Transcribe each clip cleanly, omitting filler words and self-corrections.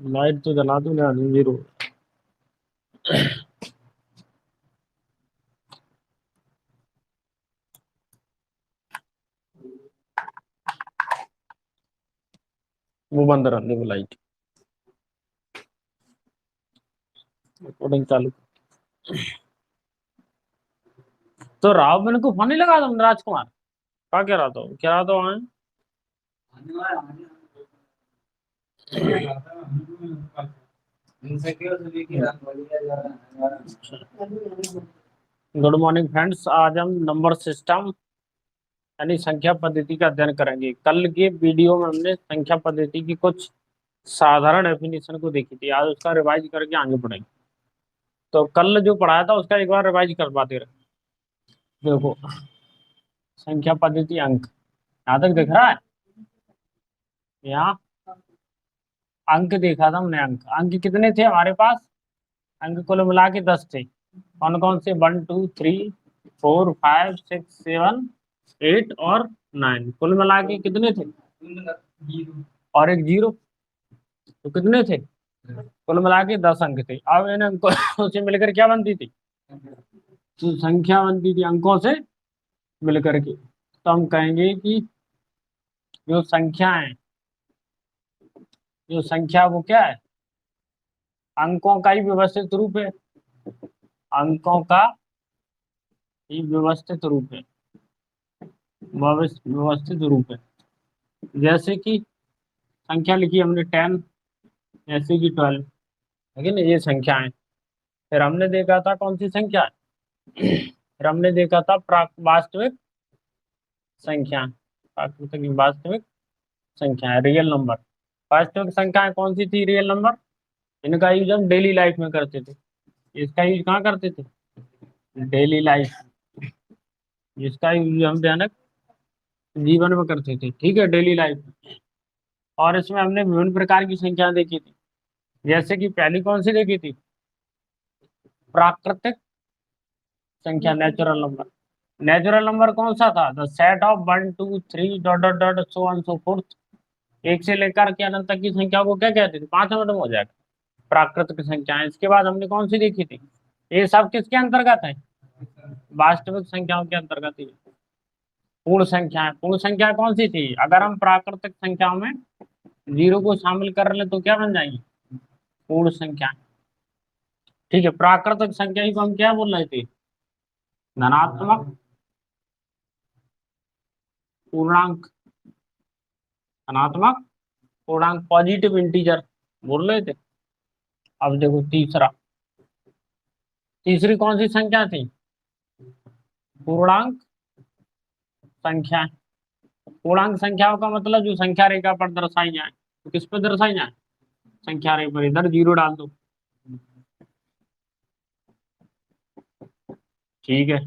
Light तो जला दो ना, जीरो। वो बंद रहने वो लाइट। रिकॉर्डिंग चालू। तो राव मैंने को फोन नहीं लगा तुम राजकुमार, क्या कह रहा था, कह रहा था वहां। गुड मॉर्निंग फ्रेंड्स, आज हम नंबर सिस्टम यानी संख्या पद्धति का अध्ययन करेंगे। कल के वीडियो में हमने संख्या पद्धति की कुछ साधारण डेफिनेशन को देखी थी, आज उसका रिवाइज करके आगे बढ़ेंगे। तो कल जो पढ़ाया था उसका एक बार रिवाइज करवाते रहे। देखो, संख्या पद्धति अंक यहाँ तक दिख रहा है। यहाँ अंक देखा था हमने, अंक अंक कितने थे हमारे पास? अंक कुल मिला के 10 थे। कौन कौन से? 1 2 3 4 5 6 7 8 और 9, कुल मिला के कितने थे? और एक जीरो, तो कितने थे? कुल मिला के 10 अंक थे। अब इन अंकों से मिलकर क्या बनती थी? तो संख्या बनती थी अंकों से मिलकर के। तो हम कहेंगे कि जो संख्या है, जो संख्या वो क्या है? अंकों का ही व्यवस्थित रूप है। अंकों का ही व्यवस्थित रूप है, व्यवस्थित रूप है। जैसे कि संख्या लिखी हमने 10, जैसे कि 12, लेकिन ये संख्या है। फिर हमने देखा था कौन सी संख्या है? फिर हमने देखा था वास्तविक संख्या, प्राकृतिक वास्तविक संख्या है, रियल नंबर। वास्तविक संख्याएं कौन सी थी? Real number. इनका यूज हम डेली लाइफ में करते थे। इसका यूज कहाँ करते थे? Daily life. जिसका यूज हम दैनिक जीवन में करते थे, ठीक है, डेली लाइफ में। और इसमें हमने विभिन्न प्रकार की संख्या देखी थी। जैसे कि पहली कौन सी देखी थी? प्राकृतिक संख्या, नेचुरल नंबर। नेचुरल नंबर कौन सा था? The set of 1 2 3 dot dot dot so on so fourth. एक से लेकर के अनंत तक की संख्या को क्या कहते थे? 5 मिनट में हो जाएगा। प्राकृतिक संख्याएं। इसके बाद हमने कौन सी देखी थी? ये सब किसके अंतर्गत है? वास्तविक संख्याओं के अंतर्गत ही। पूर्ण संख्याएं। पूर्ण संख्या कौन सी थी? अगर हम प्राकृतिक संख्याओं में जीरो को शामिल कर ले तो क्या बन जाएंगी? पूर्ण संख्या। ठीक है, प्राकृतिक संख्या ही को हम क्या बोल रहे थे? धनात्मक पूर्णांक। धनात्मक पूर्णांक, पॉजिटिव इंटीजर बोल रहे थे। अब देखो तीसरा, तीसरी कौन सी संख्या थी? पूर्णांक संख्या। पूर्णांक संख्याओं का मतलब जो संख्या रेखा पर दर्शाई जाए, तो किस पर दर्शाई जाए? संख्या रेखा पर। इधर जीरो डाल दो, ठीक है।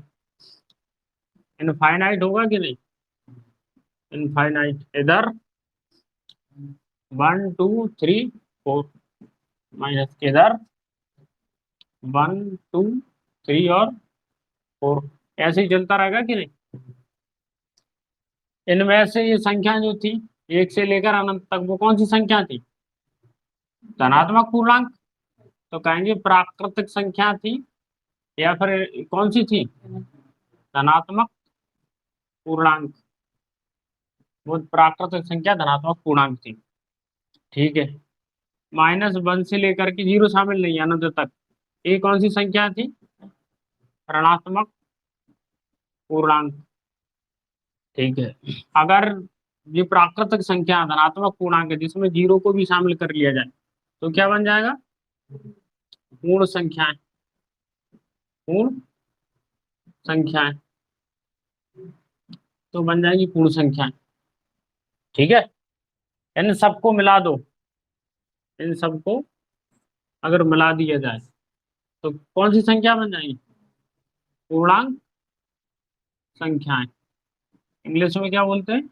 इनफाइनाइट होगा कि नहीं? इनफाइनाइट। इधर 1 2 3 4, माइनस के इधर 1 2 3 और 4, ऐसे ही चलता रहेगा कि नहीं? इनमें से ये संख्या जो थी एक से लेकर अनंत तक, वो कौन सी संख्या थी? धनात्मक पूर्णांक। तो कहेंगे प्राकृतिक संख्या थी, या फिर कौन सी थी? धनात्मक पूर्णांक। वो प्राकृतिक संख्या धनात्मक पूर्णांक थी, ठीक है। -1 से लेकर के जीरो शामिल नहीं है, अनंत तक। ये कौन सी संख्या थी? ऋणात्मक पूर्णांक, ठीक है। अगर ये प्राकृतिक संख्या धनात्मक पूर्णांक है जिसमें जीरो को भी शामिल कर लिया जाए, तो क्या बन जाएगा? पूर्ण संख्याएं। पूर्ण संख्याएं, तो बन जाएगी पूर्ण संख्याएं, ठीक है। इन सबको मिला दो, इन सबको अगर मिला दिया जाए तो कौन सी संख्या बन जाएगी? पूर्णांक संख्याएं। इंग्लिश में क्या बोलते हैं?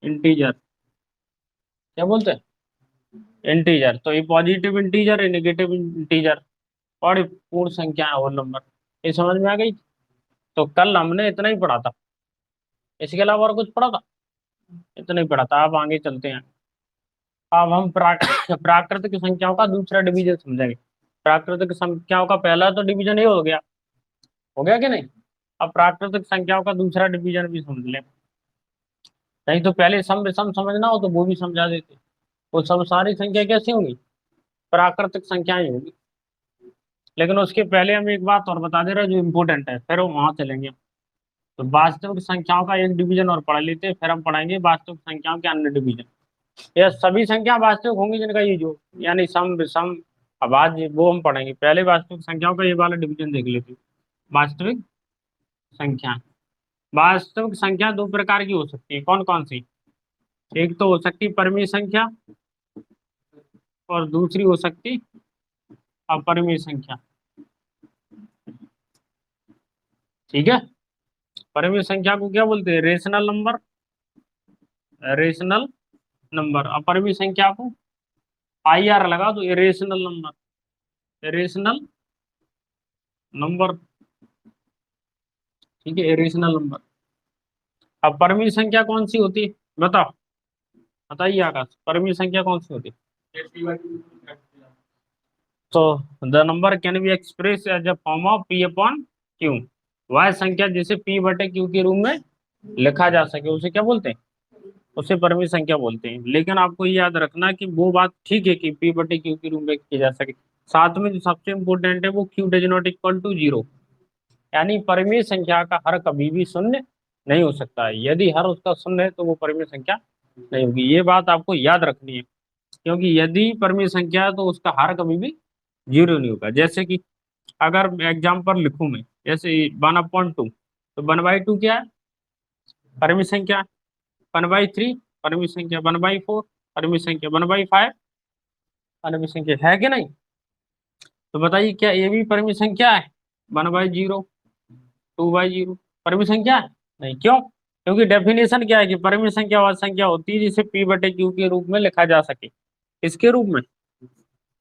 इंटीजर। क्या बोलते हैं? इंटीजर। तो ये पॉजिटिव इंटीजर है, नेगेटिव इंटीजर, और ये पूर्ण संख्या है, होल नंबर। ये समझ में आ गई? तो कल हमने इतना ही पढ़ा था। इसके अलावा और कुछ पढ़ा था? इतना नहीं पढ़ा था। अब आगे चलते हैं। अब हम प्राकृतिक संख्याओं का दूसरा डिवीजन समझेंगे। प्राकृतिक संख्याओं का पहला तो डिवीजन ये हो गया कि नहीं? अब प्राकृतिक संख्याओं का दूसरा डिवीजन भी समझ लें। नहीं तो पहले सम विषम समझना हो तो वो भी समझा देते। वो सब सारी संख्या कैसी होंगी? प्राकृतिक संख्याएं होंगी। लेकिन उसके पहले हम एक बात और बता दे रहे हैं जो इम्पोर्टेंट है, फिर वहां चलेंगे। तो वास्तविक संख्याओं का एक डिवीजन और पढ़ लेते हैं, फिर हम पढ़ेंगे वास्तविक संख्याओं के अन्य डिवीजन। यह सभी संख्या वास्तविक होंगी जिनका ये जो यानी सम विषम अभाज्य वो हम पढ़ेंगे। पहले वास्तविक संख्याओं का ये वाला डिवीजन देख लेते हैं। वास्तविक संख्या, वास्तविक संख्या दो प्रकार की हो सकती है। कौन कौन सी? एक तो हो सकती है परिमेय संख्या और दूसरी हो सकती अपरिमेय संख्या। ठीक है। परिमेय संख्या को क्या बोलते हैं? Rational number, rational number. अपरिमेय संख्या को आई आर लगा दो, इरेशनल नंबर, इरेशनल नंबर। ठीक है, इरेशनल नंबर। अब परमीय संख्या कौन सी होती है? बताओ, बताइए आकाश, परमीय संख्या कौन सी होती है? तो the number can be express as a form of P upon Q. वह संख्या जिसे पी बटे क्यू के रूप में लिखा जा सके उसे क्या बोलते हैं? उसे परमीय संख्या बोलते हैं। लेकिन आपको ये याद रखना कि वो बात ठीक है कि पी बटे क्यू के रूप में की जा सके, साथ में जो सबसे इंपॉर्टेंट है वो Q does not equal to zero. यानी परिमेय संख्या का हर कभी भी शून्य नहीं हो सकता है। यदि हर उसका शून्य है तो वो परिमेय संख्या नहीं होगी। ये बात आपको याद रखनी है, क्योंकि यदि परिमेय संख्या है तो उसका हर कभी भी जीरो नहीं होगा। जैसे कि अगर एग्जाम्पल लिखूं मैं, जैसे 1/2, तो 1/2 क्या है? परिमेय संख्या। 1/3 परिमेय संख्या, 1/4 परिमेय संख्या, 1/5 परिमेय संख्या है कि नहीं? तो बताइए क्या ये भी परिमेय संख्या है? 1/0, 2/0 परिमेय संख्या है? नहीं। क्यों? क्योंकि डेफिनेशन क्या है कि परिमेय संख्या वह संख्या होती है जिसे पी बटे क्यू के रूप में लिखा जा सके। किसके रूप में?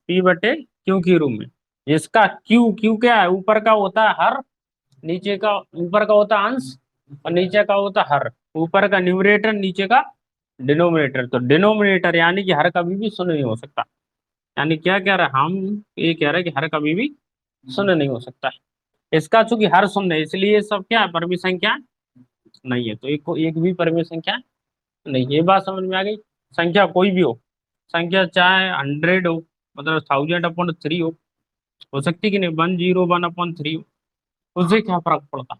पी बटे क्यू के रूप में। जिसका क्यू, क्यू क्या है? ऊपर का होता है हर, नीचे का, ऊपर का होता है अंश और नीचे का होता है हर। ऊपर का न्यूमरेटर, नीचे का डिनोमिनेटर। तो डिनोमिनेटर यानी कि हर कभी भी शून्य नहीं हो सकता। यानी क्या कह रहे हैं हम? ये कह रहे हैं कि हर कभी भी शून्य नहीं हो सकता है। इसका चूंकि हर शून्य है इसलिए ये सब क्या है? परिमेय संख्या नहीं है। तो एक भी परिमेय संख्या नहीं। ये बात समझ में आ गई? संख्या कोई भी हो, संख्या चाहे 100 हो, मतलब 1000/3 हो सकती कि नहीं? 101/3 हो, उससे क्या फर्क पड़ता?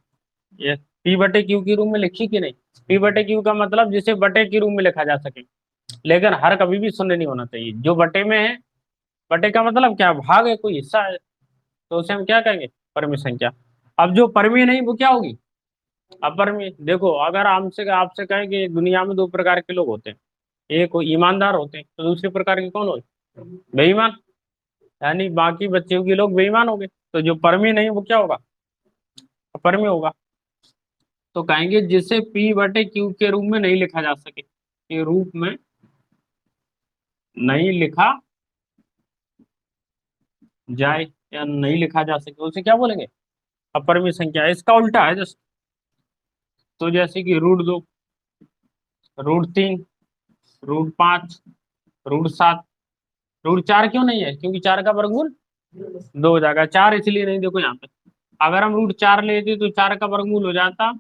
ये पी बटे क्यू के रूप में लिखी कि नहीं? पी बटे क्यू का मतलब जिसे बटे के रूप में लिखा जा सके, लेकिन हर कभी भी शून्य नहीं होना चाहिए। जो बटे में है, बटे का मतलब क्या? भाग है, कोई हिस्सा है, तो उसे हम क्या कहेंगे? परिमेय संख्या। अब जो परिमेय नहीं वो क्या होगी? अपरिमेय। देखो, अगर हमसे आपसे कहें कि दुनिया में दो प्रकार के लोग होते हैं, एक ईमानदार होते हैं तो दूसरे प्रकार के कौन होते? बेईमान। यानी बाकी बच्चे के लोग बेईमान हो गए, तो जो परमी नहीं वो क्या होगा? अपरमी होगा। तो कहेंगे जिसे पी बटे क्यू के रूप में नहीं लिखा जा सके, के रूप में नहीं लिखा जाए या नहीं लिखा जा सके उसे क्या बोलेंगे? अपरमी संख्या। इसका उल्टा है जस्ट। तो जैसे कि √2, √3, √5, √7, √4 क्यों नहीं है? क्योंकि 4 का वर्गमूल 2 हो जाएगा। 4 इसलिए नहीं, देखो यहाँ पे अगर हम √4 लेते तो 4 का वर्गमूल हो जाता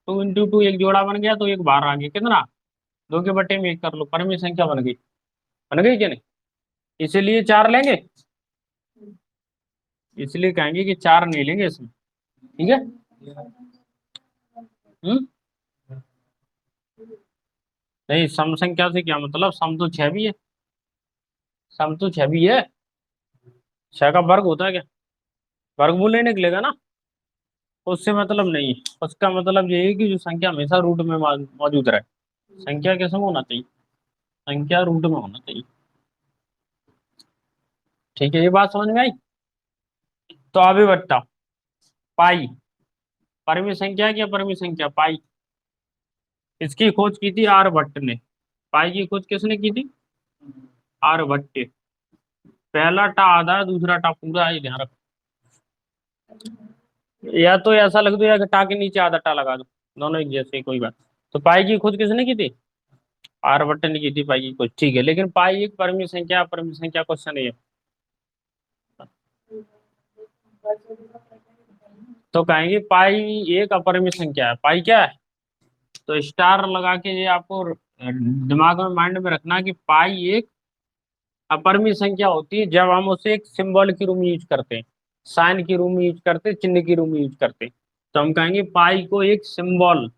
2 × 2, एक जोड़ा बन गया तो एक बाहर आ गया। कितना? 2 के बट्टे में 1 कर लो, परिमेय संख्या बन गई। बन गई क्या नहीं? इसीलिए 4 लेंगे, इसलिए कहेंगे कि 4 नहीं लेंगे इसमें। ठीक है। हम्म। नहीं, सम संख्या से क्या मतलब? सम तो 6 भी है, सम तो 6 भी है। 6 का वर्ग होता है क्या? वर्गमूल नहीं निकलेगा ना, उससे मतलब नहीं है। उसका मतलब ये है कि जो संख्या हमेशा रूट में मौजूद रहे। संख्या कैसे में होना चाहिए? संख्या रूट में होना चाहिए। ठीक है, ये बात समझ में आई? तो अभी बताओ, पाई परिमेय संख्या है क्या? परिमेय संख्या पाई, इसकी खोज की थी आर्यभट्ट ने। पाई की खोज किसने की थी? आर्यभट्ट। पहला टा आधा है, दूसरा टा पूरा है, ध्यान रखो। या तो ऐसा लग दो या कि टा के नीचे आधा टा लगा दो, दोनों एक जैसे, कोई बात। तो पाई की खोज किसने की थी? आर्यभट्ट ने की थी पाई की खोज, ठीक है। लेकिन पाई एक परिमित संख्या, अपरिमित संख्या, क्वेश्चन है ये। तो कहेंगे पाई एक अपरिमित संख्या है। पाई क्या है? तो स्टार लगा के ये आपको दिमाग में, माइंड में रखना कि पाई एक अपरिमित संख्या होती है जब हम उसे एक सिंबल के रूप में यूज करते हैं, साइन के रूप में यूज करते हैं, चिन्ह के रूप में यूज करते हैं। तो हम कहेंगे पाई को एक सिंबल,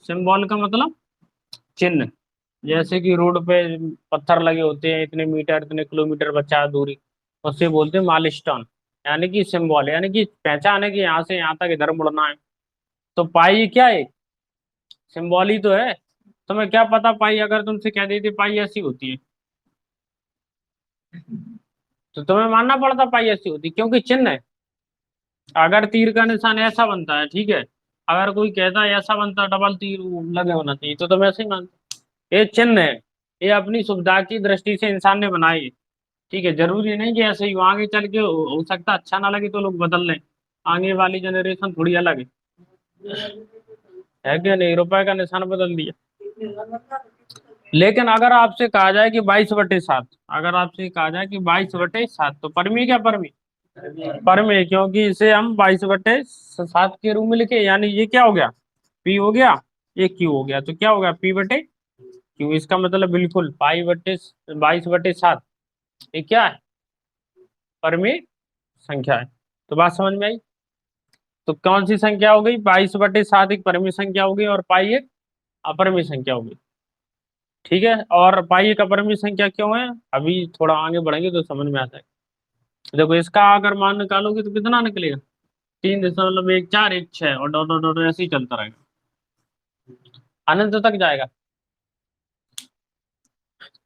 सिंबल का मतलब चिन्ह। जैसे कि रोड पे पत्थर लगे होते हैं, इतने मीटर इतने किलोमीटर बचा दूरी, उससे बोलते हैं माइलस्टोन, यानी कि सिंबल, यानी कि पहचान है कि यहाँ से यहाँ तक इधर मुड़ना है। तो पाई क्या है? सिंबल ही तो है। तुम्हें क्या पता पाई, अगर तुमसे कह देती पाई ऐसी होती है, तो तुम्हें मानना पड़ता पाई ऐसी होती, क्योंकि चिन्ह है। अगर तीर का निशान ऐसा बनता है, ठीक है, अगर कोई कहता है ऐसा बनता है, डबल तीर लगे होना चाहिए, तो तुम ऐसे ही मानते। ये चिन्ह है, ये अपनी सुविधा की दृष्टि से इंसान ने बनाई है। ठीक है, जरूरी नहीं कि ऐसे ही हो, आगे चल के हो सकता अच्छा ना लगे तो लोग बदल लें। आगे वाली जनरेशन थोड़ी अलग है क्या नहीं? रुपए का निशान बदल दिया। लेकिन अगर आपसे कहा जाए कि 22/7, अगर आपसे कहा जाए कि 22/7, तो परमी क्या परमी? परमी, क्योंकि इसे हम 22/7 के रूप में लिखे, यानी ये क्या हो गया? पी हो गया, ये क्यू हो गया, तो क्या होगा? P/Q। इसका मतलब बिल्कुल पाई बटे 22/7 ये क्या है? परमी संख्या है। तो बात समझ में आई? तो कौन सी संख्या हो गई? 22/7 एक परिमित संख्या हो गई, और पाई एक अपरिमित संख्या हो गई। ठीक है, और पाई एक अपरिमित संख्या क्यों है, अभी थोड़ा आगे बढ़ेंगे तो समझ में आता है। देखो, इसका अगर मान निकालोगे तो कितना निकलेगा? 3.1416, और डॉट डॉट डॉट ऐसे ही चलता रहेगा, अनंत तक जाएगा।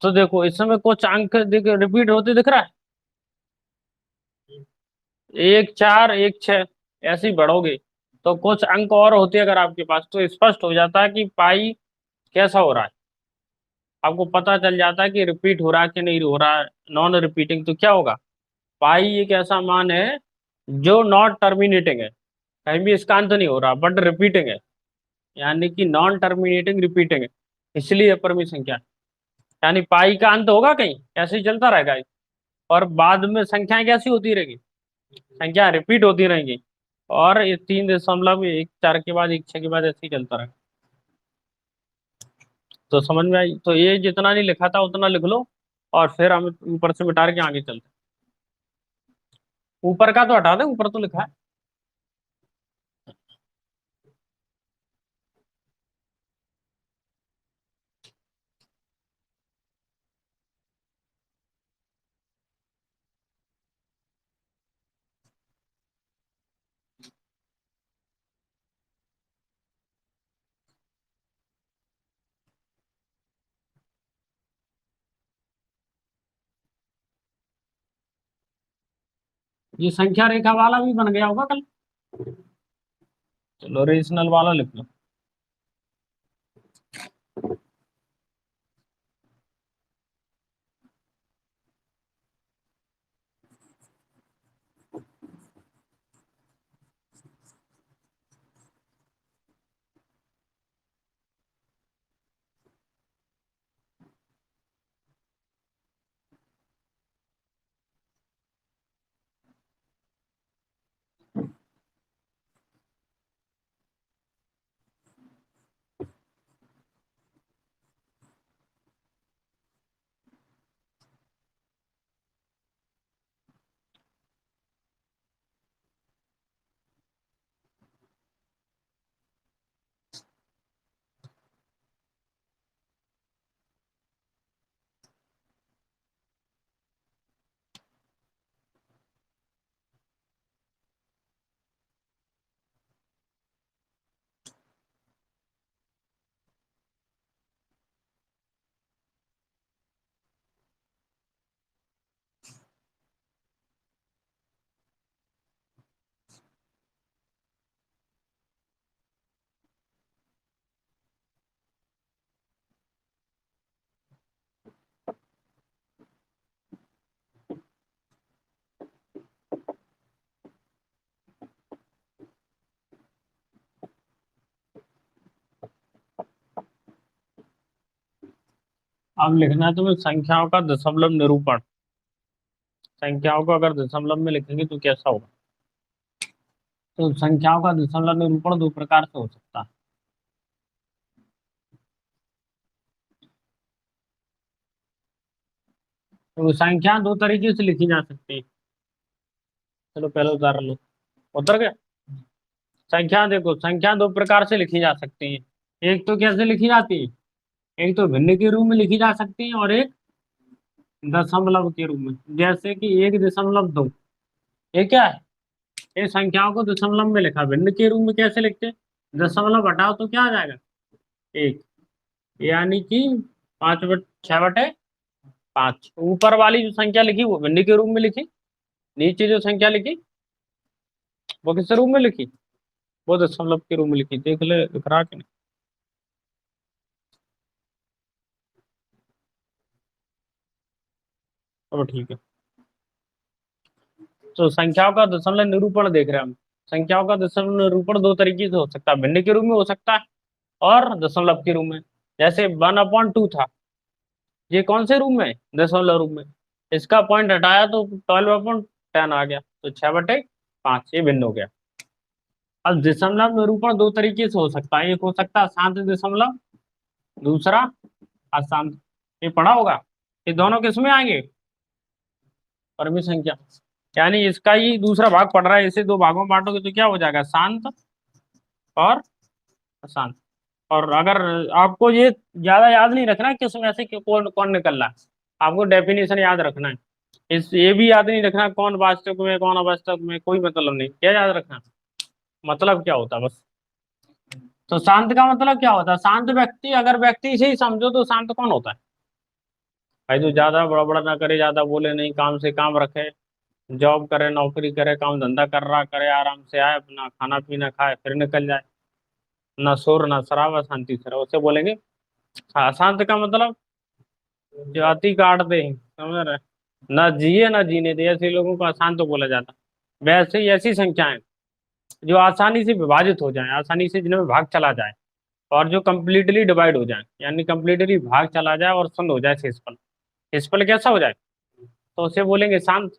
तो देखो, इस समय कुछ अंक रिपीट होते दिख रहा है, 1 4 1 6, ऐसे ही बढ़ोगे तो कुछ अंक और होते अगर आपके पास, तो स्पष्ट हो जाता है कि पाई कैसा हो रहा है। आपको पता चल जाता है कि रिपीट हो रहा है कि नहीं हो रहा है। नॉन रिपीटिंग तो क्या होगा? पाई एक ऐसा मान है जो नॉट टर्मिनेटिंग है, कहीं भी इसका अंत नहीं हो रहा, बट रिपीटिंग है, यानी कि नॉन टर्मिनेटिंग रिपीटिंग है, इसलिए अपरिमित संख्या है। यानी पाई का अंत होगा कहीं, ऐसे ही चलता रहेगा ये। और बाद में संख्याएं कैसी होती रहेगी? संख्या रिपीट होती रहेंगी, और ये 3.14 के बाद 1 6 के बाद ऐसे ही चलता रहेगा। तो समझ में आई? तो ये जितना नहीं लिखा था उतना लिख लो, और फिर हम ऊपर से मिटा के आगे चलते हैं। ऊपर का तो हटा दे, ऊपर तो लिखा है। ये संख्या रेखा वाला भी बन गया होगा कल। चलो, रेशनल वाला लिख लो। अब लिखना है तुम्हें संख्याओं का दशमलव निरूपण। संख्याओं को अगर दशमलव में लिखेंगे तो कैसा होगा। तो संख्याओं का दशमलव निरूपण दो प्रकार से हो सकता है। तो संख्या दो तरीके से लिखी जा सकती है। चलो पहले उदाहरण लो। उतर गया। संख्या देखो, संख्या दो प्रकार से लिखी जा सकती है। एक तो कैसे लिखी जाती है, एक तो भिन्न के रूप में लिखी जा सकती है और एक दशमलव के रूप में। जैसे कि 1.2, ये क्या है, ये संख्याओं को दशमलव में लिखा। भिन्न के रूप में कैसे लिखते हैं, दशमलव हटाओ तो क्या आ जाएगा, एक। यानी कि 5/6/5। ऊपर वाली जो संख्या लिखी वो भिन्न के रूप में लिखी, नीचे जो संख्या लिखी वो किस रूप में लिखी, वो दशमलव के रूप में लिखी। देख ले दिख रहा कि नहीं। चलो ठीक है। तो संख्याओं का दशमलव निरूपण देख रहे हैं हम। संख्याओं का दशमलव निरूपण दो तरीके से हो सकता है, भिन्न के रूप में हो सकता है और दशमलव के रूप में। जैसे 1/2 था, ये कौन से रूप में, दशमलव रूप में। इसका पॉइंट हटाया तो 12/10 आ गया, तो 6/5 ये भिन्न हो गया। अब दशमलव निरूपण दो तरीके से हो सकता है, एक हो सकता है शांत दशमलव, दूसरा अशांत। ये पढ़ा होगा। ये दोनों किसमें आएंगे, परमी संख्या। यानी इसका ही दूसरा भाग पढ़ रहा है, इसे दो भागों में बांटोगे तो क्या हो जाएगा, शांत और अशांत। और अगर आपको ये ज्यादा याद नहीं रखना किसमें से कौन कौन निकल रहा है, आपको डेफिनेशन याद रखना है। इस ये भी याद नहीं रखना कौन वास्तविक में कौन अवास्तविक में, कोई मतलब नहीं। क्या याद रखना, मतलब क्या होता है बस। तो शांत का मतलब क्या होता है, शांत व्यक्ति, अगर व्यक्ति से ही समझो तो शांत कौन होता है भाई, जो ज्यादा बड़बड़ ना करे, ज्यादा बोले नहीं, काम से काम रखे, जॉब करे, नौकरी करे, काम धंधा कर रहा करे, आराम से आए, अपना खाना पीना खाए फिर निकल जाए, ना शोर ना शराबा, शांति से रहे, उसे बोलेंगे। हाँ, शांत का मतलब जो अति काटते हैं, समझ रहे, ना जिए ना जीने दे, ऐसे लोगों को अशांत बोला जाता है। वैसे ही ऐसी संख्याएं जो आसानी से विभाजित हो जाए, आसानी से जिनमें भाग चला जाए, और जो कंप्लीटली डिवाइड हो जाए, यानी कंप्लीटली भाग चला जाए और शून्य हो जाए शेषफल। शेषफल कैसा हो जाए, तो उसे बोलेंगे शांत।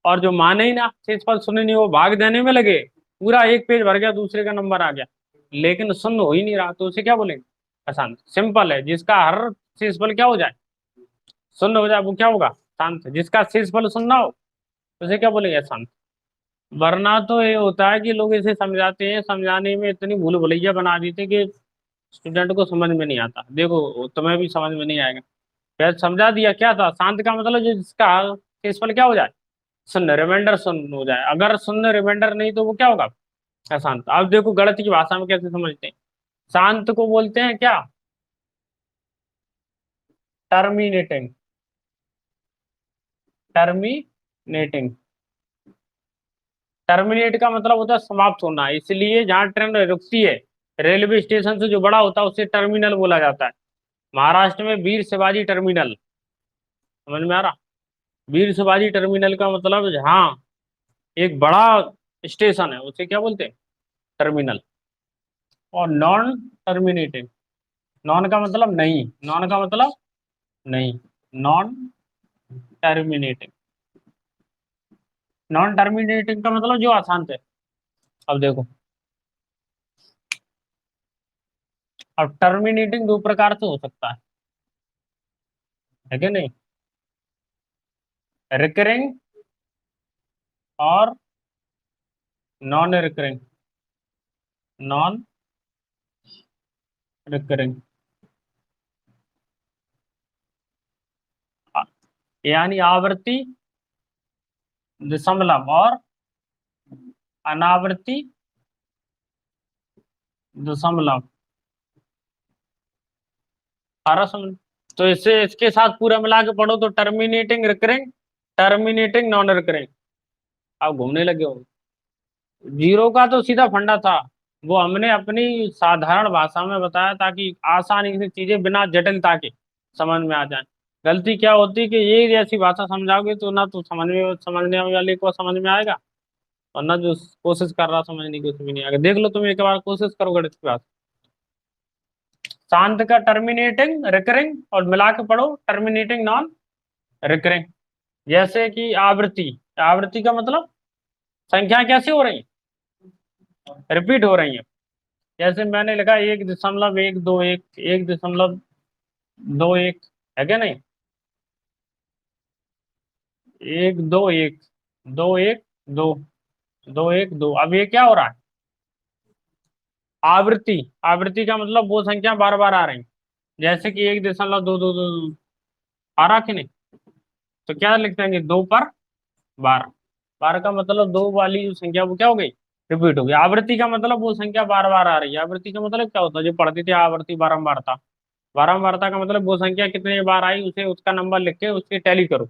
और जो माने ही ना, शेषफल शून्य नहीं हो, भाग देने में लगे, पूरा एक पेज भर गया, दूसरे का नंबर आ गया, लेकिन शून्य हो ही नहीं रहा, तो उसे क्या बोलेंगे, अशांत। सिंपल है, जिसका हर शेषफल क्या हो जाए, शून्य हो जाए, वो क्या होगा, शांत। जिसका शेषफल शून्य हो तो उसे क्या बोलेंगे, अशांत। वरना तो ये होता है कि लोग इसे समझाते हैं, समझाने में इतनी भूल भुलैया बना देते हैं कि स्टूडेंट को समझ में नहीं आता। देखो तुम्हें भी समझ में नहीं आएगा। फिर समझा दिया क्या था, शांत का मतलब जो जिसका शेषफल क्या हो जाए, शून्य, रिमाइंडर शून्य हो जाए। अगर शून्य रिमाइंडर नहीं तो वो क्या होगा, अशांत। अब देखो गणित की भाषा में कैसे समझते हैं, शांत को बोलते हैं क्या, टर्मिनेटिंग। टर्मिनेटिंग, टर्मिनेट का मतलब होता है समाप्त होना। इसलिए जहाँ ट्रेन रुकती है, रेलवे स्टेशन से जो बड़ा होता है उसे टर्मिनल बोला जाता है। महाराष्ट्र में वीर शिवाजी टर्मिनल, समझ में आ रहा। वीर शिवाजी टर्मिनल का मतलब जहाँ एक बड़ा स्टेशन है उसे क्या बोलते हैं, टर्मिनल। और नॉन टर्मिनेटिंग, नॉन का मतलब नहीं, नॉन का मतलब नहीं, नॉन टर्मिनेटिंग। नॉन टर्मिनेटिंग का मतलब जो अशांत है। अब देखो, अब टर्मिनेटिंग दो प्रकार से हो सकता है कि नहीं, रिकरिंग और नॉन रिकरिंग। नॉन रिकरिंग यानी आवर्ती दशमलव और अनावर्ती दशमलव। सारा समझ। तो इससे इसके साथ पूरा मिला के पढ़ो तो terminating recurring, terminating non recurring. आप घूमने लगे हो। जीरो का तो सीधा फंडा था, वो हमने अपनी साधारण भाषा में बताया ताकि आसानी से चीजें बिना जटिलता के समझ में आ जाए। गलती क्या होती है कि ये जैसी भाषा समझाओगे तो ना तो समझने वाले को समझ में आएगा, और ना जो कोशिश कर रहा समझने की, कुछ भी नहीं आएगा। देख लो तुम एक बार कोशिश करो गणित की बात। शांत का टर्मिनेटिंग रिकरिंग, और मिला के पढ़ो टर्मिनेटिंग नॉन रिकरिंग। जैसे कि आवृत्ति, आवृत्ति का मतलब संख्या कैसे हो रही है, रिपीट हो रही है। जैसे मैंने लिखा 1.121, 1.21, है क्या नहीं, 1 2 1, 2 1 2, 2 1 2। अब ये क्या हो रहा है, आवृत्ति। आवृत्ति का मतलब वो संख्या बार बार आ रही, जैसे कि 1.222 आ रहा कि नहीं, तो क्या लिख देंगे, 2 पर 12। 12 का मतलब दो वाली जो संख्या वो क्या हो गई, रिपीट हो गई। आवृत्ति का मतलब वो संख्या बार बार आ रही है। आवृत्ति का मतलब क्या होता है, जो पढ़ते थे आवृत्ति बारंबारता। बारंबारता का मतलब वो संख्या कितने बार आई उसे उसका नंबर लिख के उसकी टैली करो।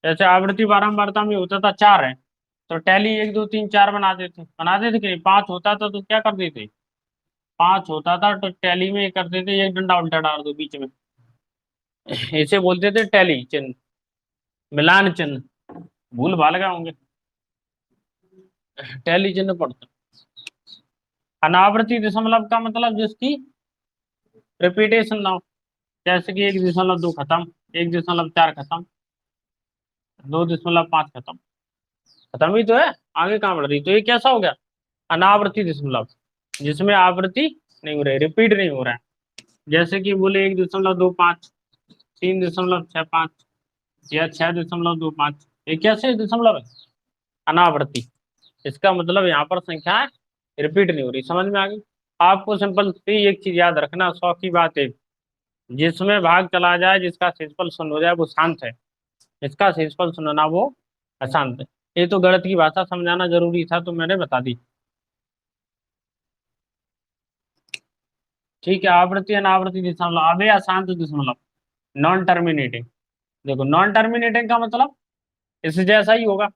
जैसे आवृत्ति बारंबारता में होता था 4 है, तो टैली 1 2 3 4 बनाते थे कि नहीं, 5 होता था तो क्या कर देते, 5 होता था तो टैली में ये करते थे, एक डंडा उल्टा डाल दो बीच में, इसे बोलते थे टैली चिन्ह, मिलान चिन्ह। भूल भाल गए होंगे, टैली चिन्ह पढ़ते। अनावृति दशमलव का मतलब जिसकी रिपीटेशन ना हो, जैसे कि 1.2 खत्म, 1.4 खत्म, 2.5 खत्म, खत्म ही तो है, आगे कहाँ बढ़ रही, तो ये कैसा हो गया, अनावृति दशमलव, जिसमें आवृत्ति नहीं हो रही, रिपीट नहीं हो रहा है। जैसे कि बोले 1.25, 3.65, या 6.25, ये कैसे दशमलव है, अनावृत्ति। इसका मतलब यहाँ पर संख्या रिपीट नहीं हो रही। समझ में आ गई। आपको सिंपल सी एक चीज याद रखना, 100 की बात है, जिसमें भाग चला जाए जिसका शेषफल शून्य हो जाए वो शांत है, जिसका शेषफल शून्य ना वो अशांत है। ये तो गणित की भाषा समझाना जरूरी था तो मैंने बता दी। ठीक है, आवृत्ति अनावृत्ति दशमलव, अब है अशांत दशमलव, नॉन टर्मिनेटिंग। देखो नॉन टर्मिनेटिंग का मतलब इस जैसा ही होगा,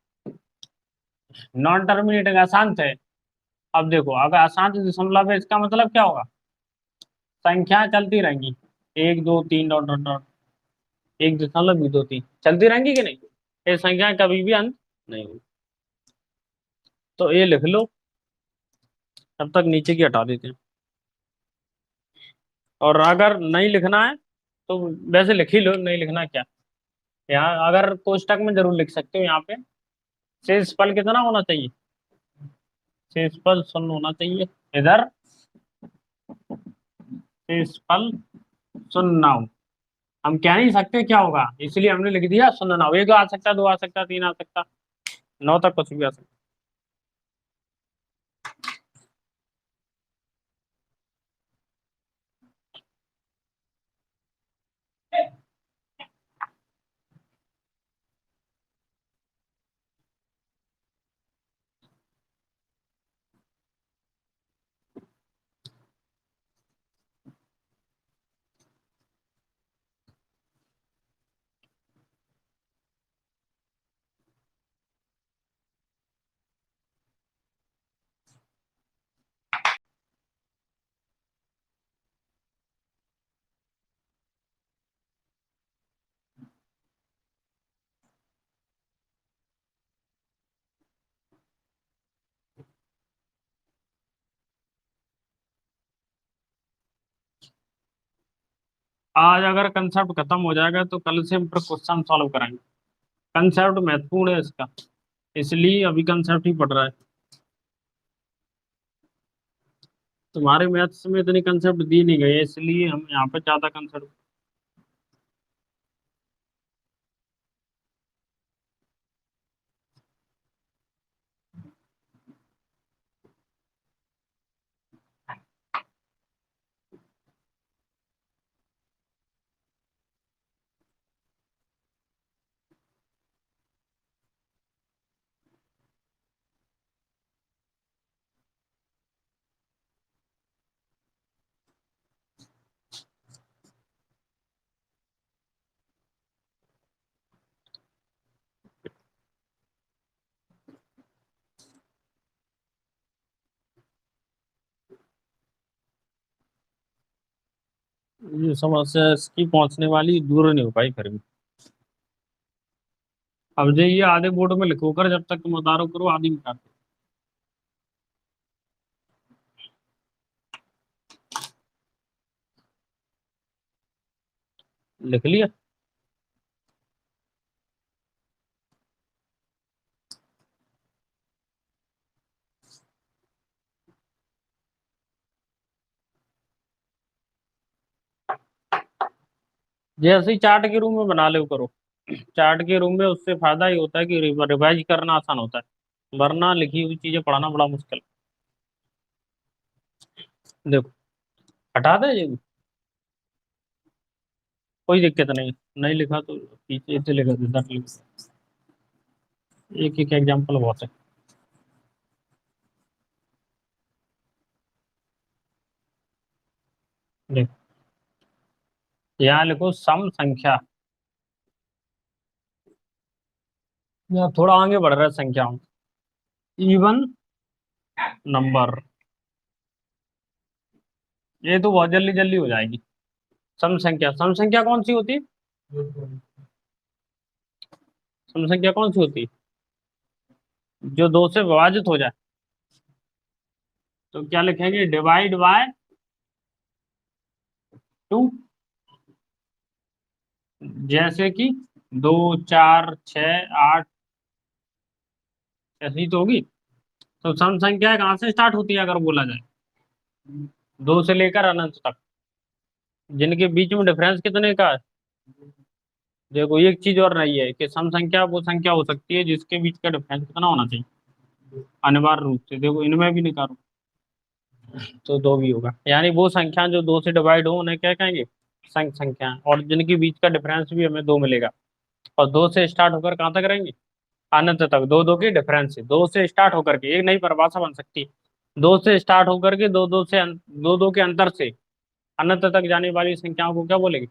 नॉन टर्मिनेटिंग अशांत है। अब देखो अगर अशांत दशमलव है इसका मतलब क्या होगा, संख्या चलती रहेंगी, 1 2 3 डॉट डॉट डॉट, 1.2 3 चलती रहेंगी कि नहीं, ये संख्या कभी भी अंत नहीं होगी। तो ये लिख लो, तब तक नीचे की हटा देते हैं। और अगर नहीं लिखना है तो वैसे लिख ही लो, नहीं लिखना क्या, यहाँ अगर कोष्टक में जरूर लिख सकते हो। यहाँ पे शेषफल कितना होना चाहिए, शेषफल शून्य होना चाहिए, इधर शेषफल शून्य ना हो। हम कह नहीं सकते क्या होगा, इसलिए हमने लिख दिया शून्य ना हो। एक आ सकता, दो आ सकता, तीन आ सकता, 9 तक कुछ भी आ सकता। आज अगर कंसेप्ट खत्म हो जाएगा तो कल से हम फिर क्वेश्चन सॉल्व कराएंगे। कंसेप्ट महत्वपूर्ण है इसका, इसलिए अभी कंसेप्ट ही पढ़ रहा है। तुम्हारे मैथ्स में इतनी कंसेप्ट दी नहीं गई है, इसलिए हम यहाँ पे ज्यादा कंसेप्ट। ये समस्या इसकी पहुंचने वाली दूर नहीं हो पाई फिर भी। अब जो ये आधे बोर्ड में लिखो कर, जब तक तुम उतारो करो आधी मिटा दो। लिख लिया। जैसे ही चार्ट के रूम में बना लो करो। चार्ट के रूम में उससे फायदा ही होता है कि रिवाइज करना आसान होता है, वरना लिखी हुई चीजें पढ़ना बड़ा मुश्किल। देखो, हटा दे ये, कोई दिक्कत नहीं। नहीं लिखा तो पीछे से लिखा देता, एक एक एग्जाम्पल बहुत है। देखो, यहाँ लिखो सम संख्या, यहाँ थोड़ा आगे बढ़ रहा है संख्याओं, इवन नंबर। ये तो बहुत जल्दी जल्दी हो जाएगी। सम संख्या, सम संख्या कौन सी होती है? सम संख्या कौन सी होती है? जो दो से विभाजित हो जाए। तो क्या लिखेंगे? Divide by two. जैसे कि 2, 4, 6, 8, ऐसी तो होगी। तो सम संख्या कहाँ से स्टार्ट होती है अगर बोला जाए? दो से लेकर अनंत तक, जिनके बीच में डिफरेंस कितने का है? देखो, एक चीज और नहीं है कि सम संख्या वो संख्या हो सकती है जिसके बीच का डिफरेंस कितना होना चाहिए, अनिवार्य रूप से। देखो, इनमें भी निकालो तो दो भी होगा, यानी वो संख्या जो दो से डिवाइड हो उन्हें क्या कहेंगे? संख संख्या। और जिनके बीच का डिफरेंस भी हमें दो मिलेगा। और दो से स्टार्ट होकर कहाँ तक रहेंगे? अनंत तक। दो दो की डिफरेंस है, दो से स्टार्ट होकर के, एक नई परिभाषा बन सकती है। दो से स्टार्ट होकर के दो दो से दो दो के अंतर से अनंत तक जाने वाली संख्याओं को क्या बोलेंगे?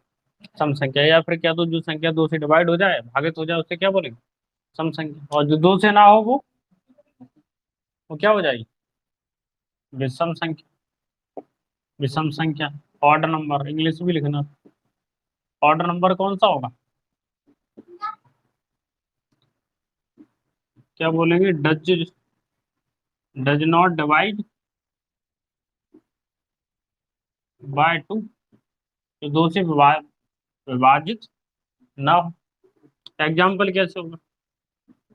सम संख्या। या फिर क्या, तो जो संख्या दो से डिवाइड हो जाए, भागित हो जाए, उसे क्या बोलेंगे? सम संख्या। और जो दो से ना हो वो क्या हो जाएगी? विषम संख्या। विषम संख्या। ऑड नंबर, इंग्लिश भी लिखना। ऑड नंबर कौन सा होगा? क्या बोलेंगे? Does not divide by two. तो दो से विभाजित ना हो। एग्जाम्पल कैसे होगा?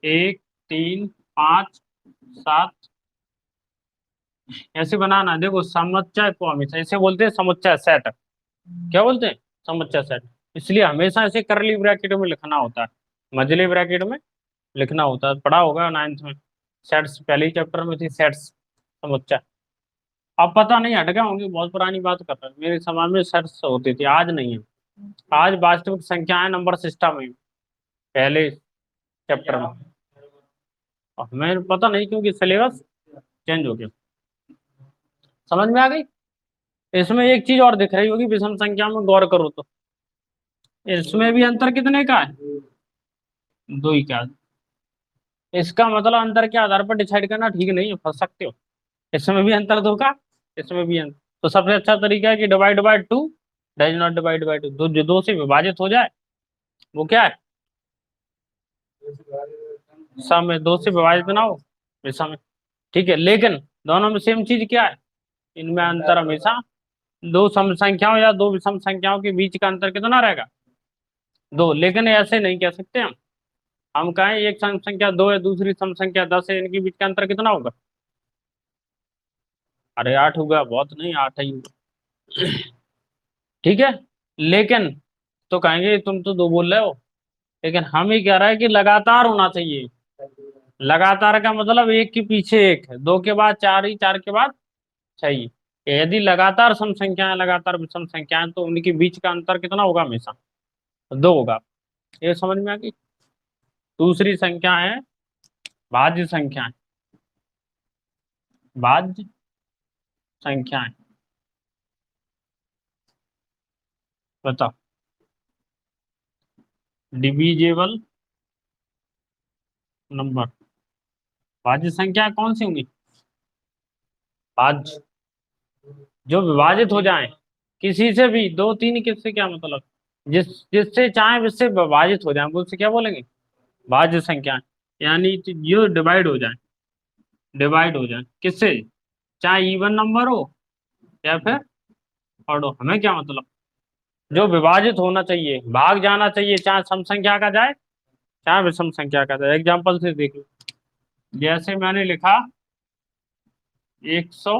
1, 3, 5, 7, ऐसे बनाना। देखो, समुच्चय को हमेशा ऐसे बोलते हैं, समुच्चय सेट। क्या बोलते हैं? समुच्चय सेट। इसलिए हमेशा ऐसे करली ब्रैकेट में लिखना होता है, मजली ब्रैकेट में लिखना होता है। पढ़ा होगा नाइन्थ में, सेट्स पहले ही चैप्टर में थी, सेट्स, समुच्चय। अब पता नहीं, हट गए होंगे, बहुत पुरानी बात कर रहे हैं। मेरे समय में सेट्स होती थी, आज नहीं है। आज वास्तविक संख्याएं नंबर सिस्टम है, पहले चैप्टर में। और हमें पता नहीं क्योंकि सिलेबस चेंज हो गया। समझ में आ गई? इसमें एक चीज और दिख रही होगी, विषम संख्या में गौर करो तो इसमें भी अंतर कितने का है? दो ही का। इसका मतलब अंतर के आधार पर डिसाइड करना ठीक नहीं है, फंस सकते हो। इसमें भी अंतर दो का, इसमें भी अंतर। तो सबसे अच्छा तरीका है कि divide by two. Does not divide by two, दो जो दो से विभाजित हो जाए वो क्या है? सम में। दो से विभाजित ना हो, विषम है। ठीक है, लेकिन दोनों में सेम चीज क्या है? इनमें अंतर हमेशा दो सम संख्याओं या दो विषम संख्याओं के बीच का अंतर कितना रहेगा? दो। लेकिन ऐसे नहीं कह सकते हम कहें एक सम संख्या दो है, दूसरी सम संख्या 10 है, इनके बीच का अंतर कितना होगा? अरे 8 होगा, बहुत नहीं, 8 ही होगा। ठीक है। लेकिन तो कहेंगे तुम तो दो बोल रहे हो, लेकिन हम ही कह रहे हैं कि लगातार होना चाहिए। लगातार का मतलब एक के पीछे एक है, दो के बाद चार ही, चार के बाद छह ही। यदि लगातार सम संख्याएं, लगातार विषम संख्याएं, तो उनके बीच का अंतर कितना होगा? हमेशा दो होगा। ये समझ में आ गई? दूसरी संख्या है भाज्य संख्याएं। भाज्य संख्याएं, बताओ। Divisible number. भाज्य संख्या कौन सी होंगी? भाज्य, जो विभाजित हो जाएं किसी से भी, दो तीन किससे, क्या मतलब? जिससे चाहे उससे विभाजित हो जाए, वो उससे क्या बोलेंगे? भाज्य संख्या। यानी जो डिवाइड हो जाए किससे? चाहे इवन नंबर हो या फिर ऑड हो, हमें क्या मतलब? जो विभाजित होना चाहिए, भाग जाना चाहिए, चाहे सम संख्या का जाए चाहे विषम संख्या का जाए। एग्जाम्पल से देख लो, जैसे मैंने लिखा 100,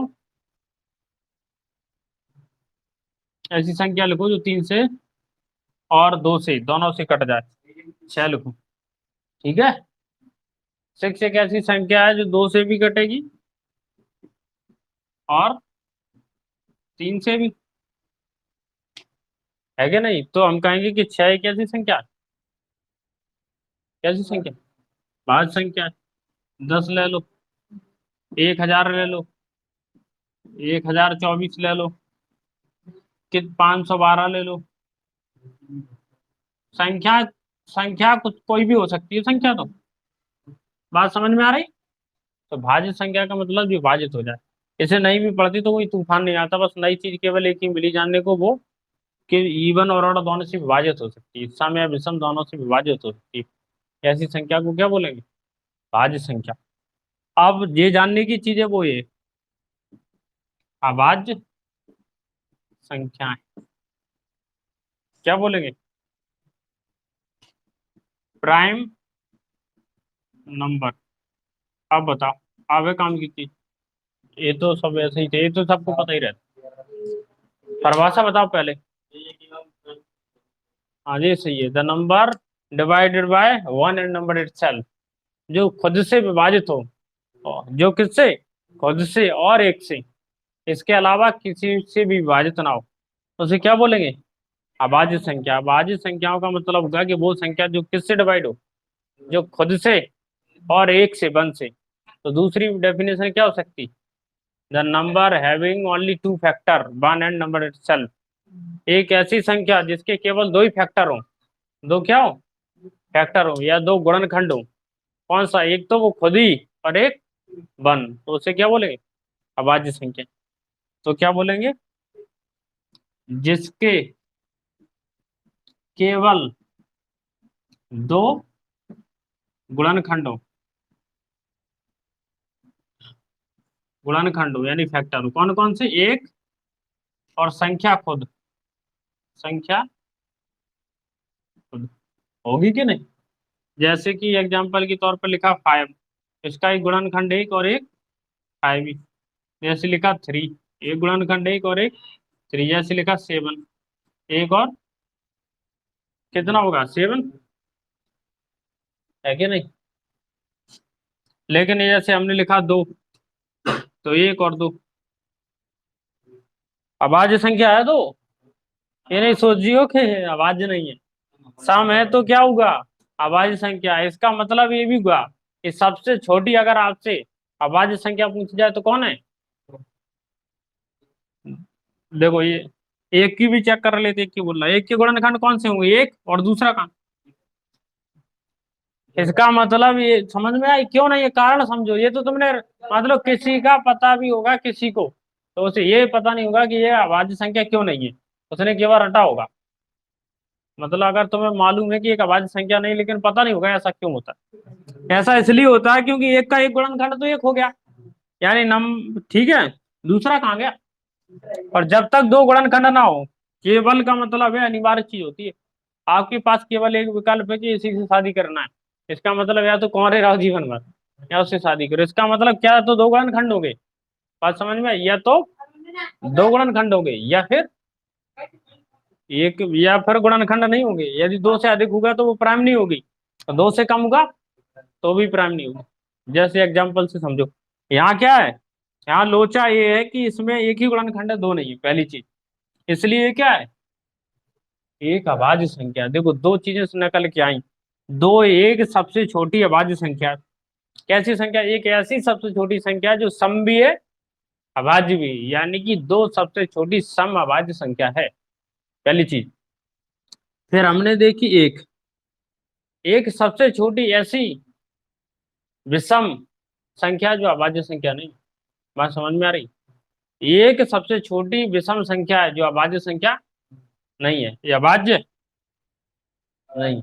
ऐसी संख्या लिखो जो 3 से और 2 से दोनों से कट जाए। 6 लिखो, ठीक है। 6 एक ऐसी संख्या है जो 2 से भी कटेगी और 3 से भी, है क्या नहीं? तो हम कहेंगे कि 6 एक ऐसी संख्या है। कैसी संख्या? भाज्य संख्या है। 10 ले लो, 1000 ले लो, 1024 ले लो, कि 512 ले लो। संख्या, संख्या कुछ कोई भी हो सकती है संख्या। तो बात समझ में आ रही? तो भाज्य संख्या का मतलब विभाजित हो जाए। इसे नहीं भी पढ़ती तो कोई तूफान नहीं आता। बस नई चीज केवल एक ही मिली जानने को, वो कि इवन और ऑड दोनों से विभाजित हो सकती है, सम या विषम दोनों से विभाजित हो सकती है। ऐसी संख्या को क्या बोलेंगे? भाज्य संख्या। अब ये जानने की चीज है वो ये अभाज्य संख्याएं क्या बोलेंगे? Prime number. अब बताओ, अब है काम की चीज। ये तो सब ऐसे ही थे, ये तो सबको पता ही रहता। परिभाषा बताओ पहले। हाँ ये सही है। The number divided by one and number itself, जो खुद से विभाजित हो, जो किससे? खुद से और एक से, इसके अलावा किसी से भी विभाजित ना हो, उसे क्या बोलेंगे? अभाज्य संख्या। अभाज्य संख्याओं का मतलब होगा कि वो संख्या जो किससे डिवाइड हो, जो खुद से और एक से, वन से। तो दूसरी डेफिनेशन क्या हो सकती? The number having only two factor one and number itself, एक ऐसी संख्या जिसके केवल दो ही फैक्टर हो। दो क्या हो? फैक्टर हो, या दो गुणनखंड हो। कौन सा? एक तो वो खुद ही और एक वन, तो उसे क्या बोलेंगे? अभाज्य संख्या। तो क्या बोलेंगे? जिसके केवल दो गुणनखंड हो, गुणनखंड हो यानी फैक्टर हो। कौन कौन से? एक और संख्या खुद, संख्या खुद। होगी कि नहीं? जैसे कि एग्जांपल के तौर पर लिखा 5, इसका एक गुणनखंड एक और एक 5 ही। जैसे लिखा 3, एक गुणनखंड एक और एक 3। जैसे लिखा 7, एक और कितना होगा? 7, है कि नहीं? लेकिन ये जैसे हमने लिखा 2, तो एक और 2 अभाज्य संख्या है। 2 ये नहीं सोचियो कि अभाज्य नहीं है। सम है तो क्या होगा? अभाज्य संख्या। इसका मतलब ये भी हुआ कि सबसे छोटी अगर आपसे अभाज्य संख्या पूछी जाए तो कौन है? देखो ये एक की भी चेक कर लेते, एक की बोल रहा है। एक के गुणनखंड कौन से होंगे? एक और दूसरा का। इसका मतलब ये समझ में आई क्यों नहीं? ये कारण समझो। ये तो तुमने मतलब किसी का पता भी होगा किसी को, तो उसे ये पता नहीं होगा कि ये अभाज्य संख्या क्यों नहीं है, उसने केवल रटा होगा। मतलब अगर तुम्हें मालूम है कि एक अभाज्य संख्या नहीं, लेकिन पता नहीं होगा ऐसा क्यों होता है। ऐसा इसलिए होता है क्योंकि एक का एक गुणनखंड तो एक हो गया, यानी नम ठीक है, दूसरा कहाँ गया? और जब तक दो गुणनखंड ना हो, केवल का मतलब है अनिवार्य चीज होती है। आपके पास केवल एक विकल्प है कि इसी से शादी करना है। इसका मतलब या तो कुंवारे रहो जीवन भर, या उससे शादी करो। इसका मतलब क्या? तो दो गुणनखंड हो गए। बात समझ में आई? या तो दो गुणनखंड हो गए, या फिर एक, या फिर गुणनखंड नहीं होंगे। यदि दो से अधिक होगा तो वो प्राइम नहीं होगी, और दो से कम होगा तो भी प्राइम नहीं होगी। जैसे एग्जाम्पल से समझो, यहाँ क्या है? यहाँ लोचा ये है कि इसमें एक ही गुणनखंड है, दो नहीं है, पहली चीज। इसलिए ये क्या है? एक अभाज्य संख्या। देखो दो चीजें निकल के आई। दो, एक सबसे छोटी अभाज्य संख्या। कैसी संख्या? एक ऐसी सबसे छोटी संख्या जो सम भी है अभाज्य भी, यानी कि दो सबसे छोटी सम अभाज्य संख्या है, पहली चीज। फिर हमने देखी एक, एक सबसे छोटी ऐसी विषम संख्या जो अभाज्य संख्या नहीं। बात समझ में आ रही? एक सबसे छोटी विषम संख्या है जो अभाज्य संख्या नहीं है। ये अभाज्य नहीं,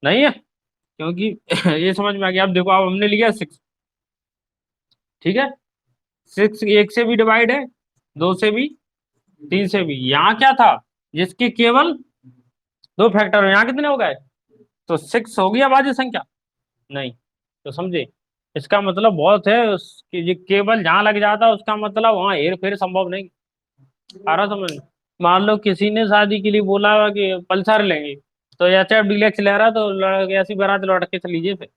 नहीं है क्योंकि ये समझ में आ गया। अब देखो, अब हमने लिया 6, ठीक है। 6 एक से भी डिवाइड है, दो से भी, तीन से भी। यहाँ क्या था? जिसके केवल दो फैक्टर हो, यहाँ कितने हो गए? तो 6 होगी अभाज्य संख्या? नहीं। तो समझे, इसका मतलब बहुत है कि ये केवल जहां लग जाता है उसका मतलब वहां हेर फेर संभव नहीं। आ रहा समझ में? मान लो किसी ने शादी के लिए बोला कि पल्सर लेंगे, तो एच एफ डीलक्स ले रहा, तो ऐसी बारात लौट के चली लीजिए फिर।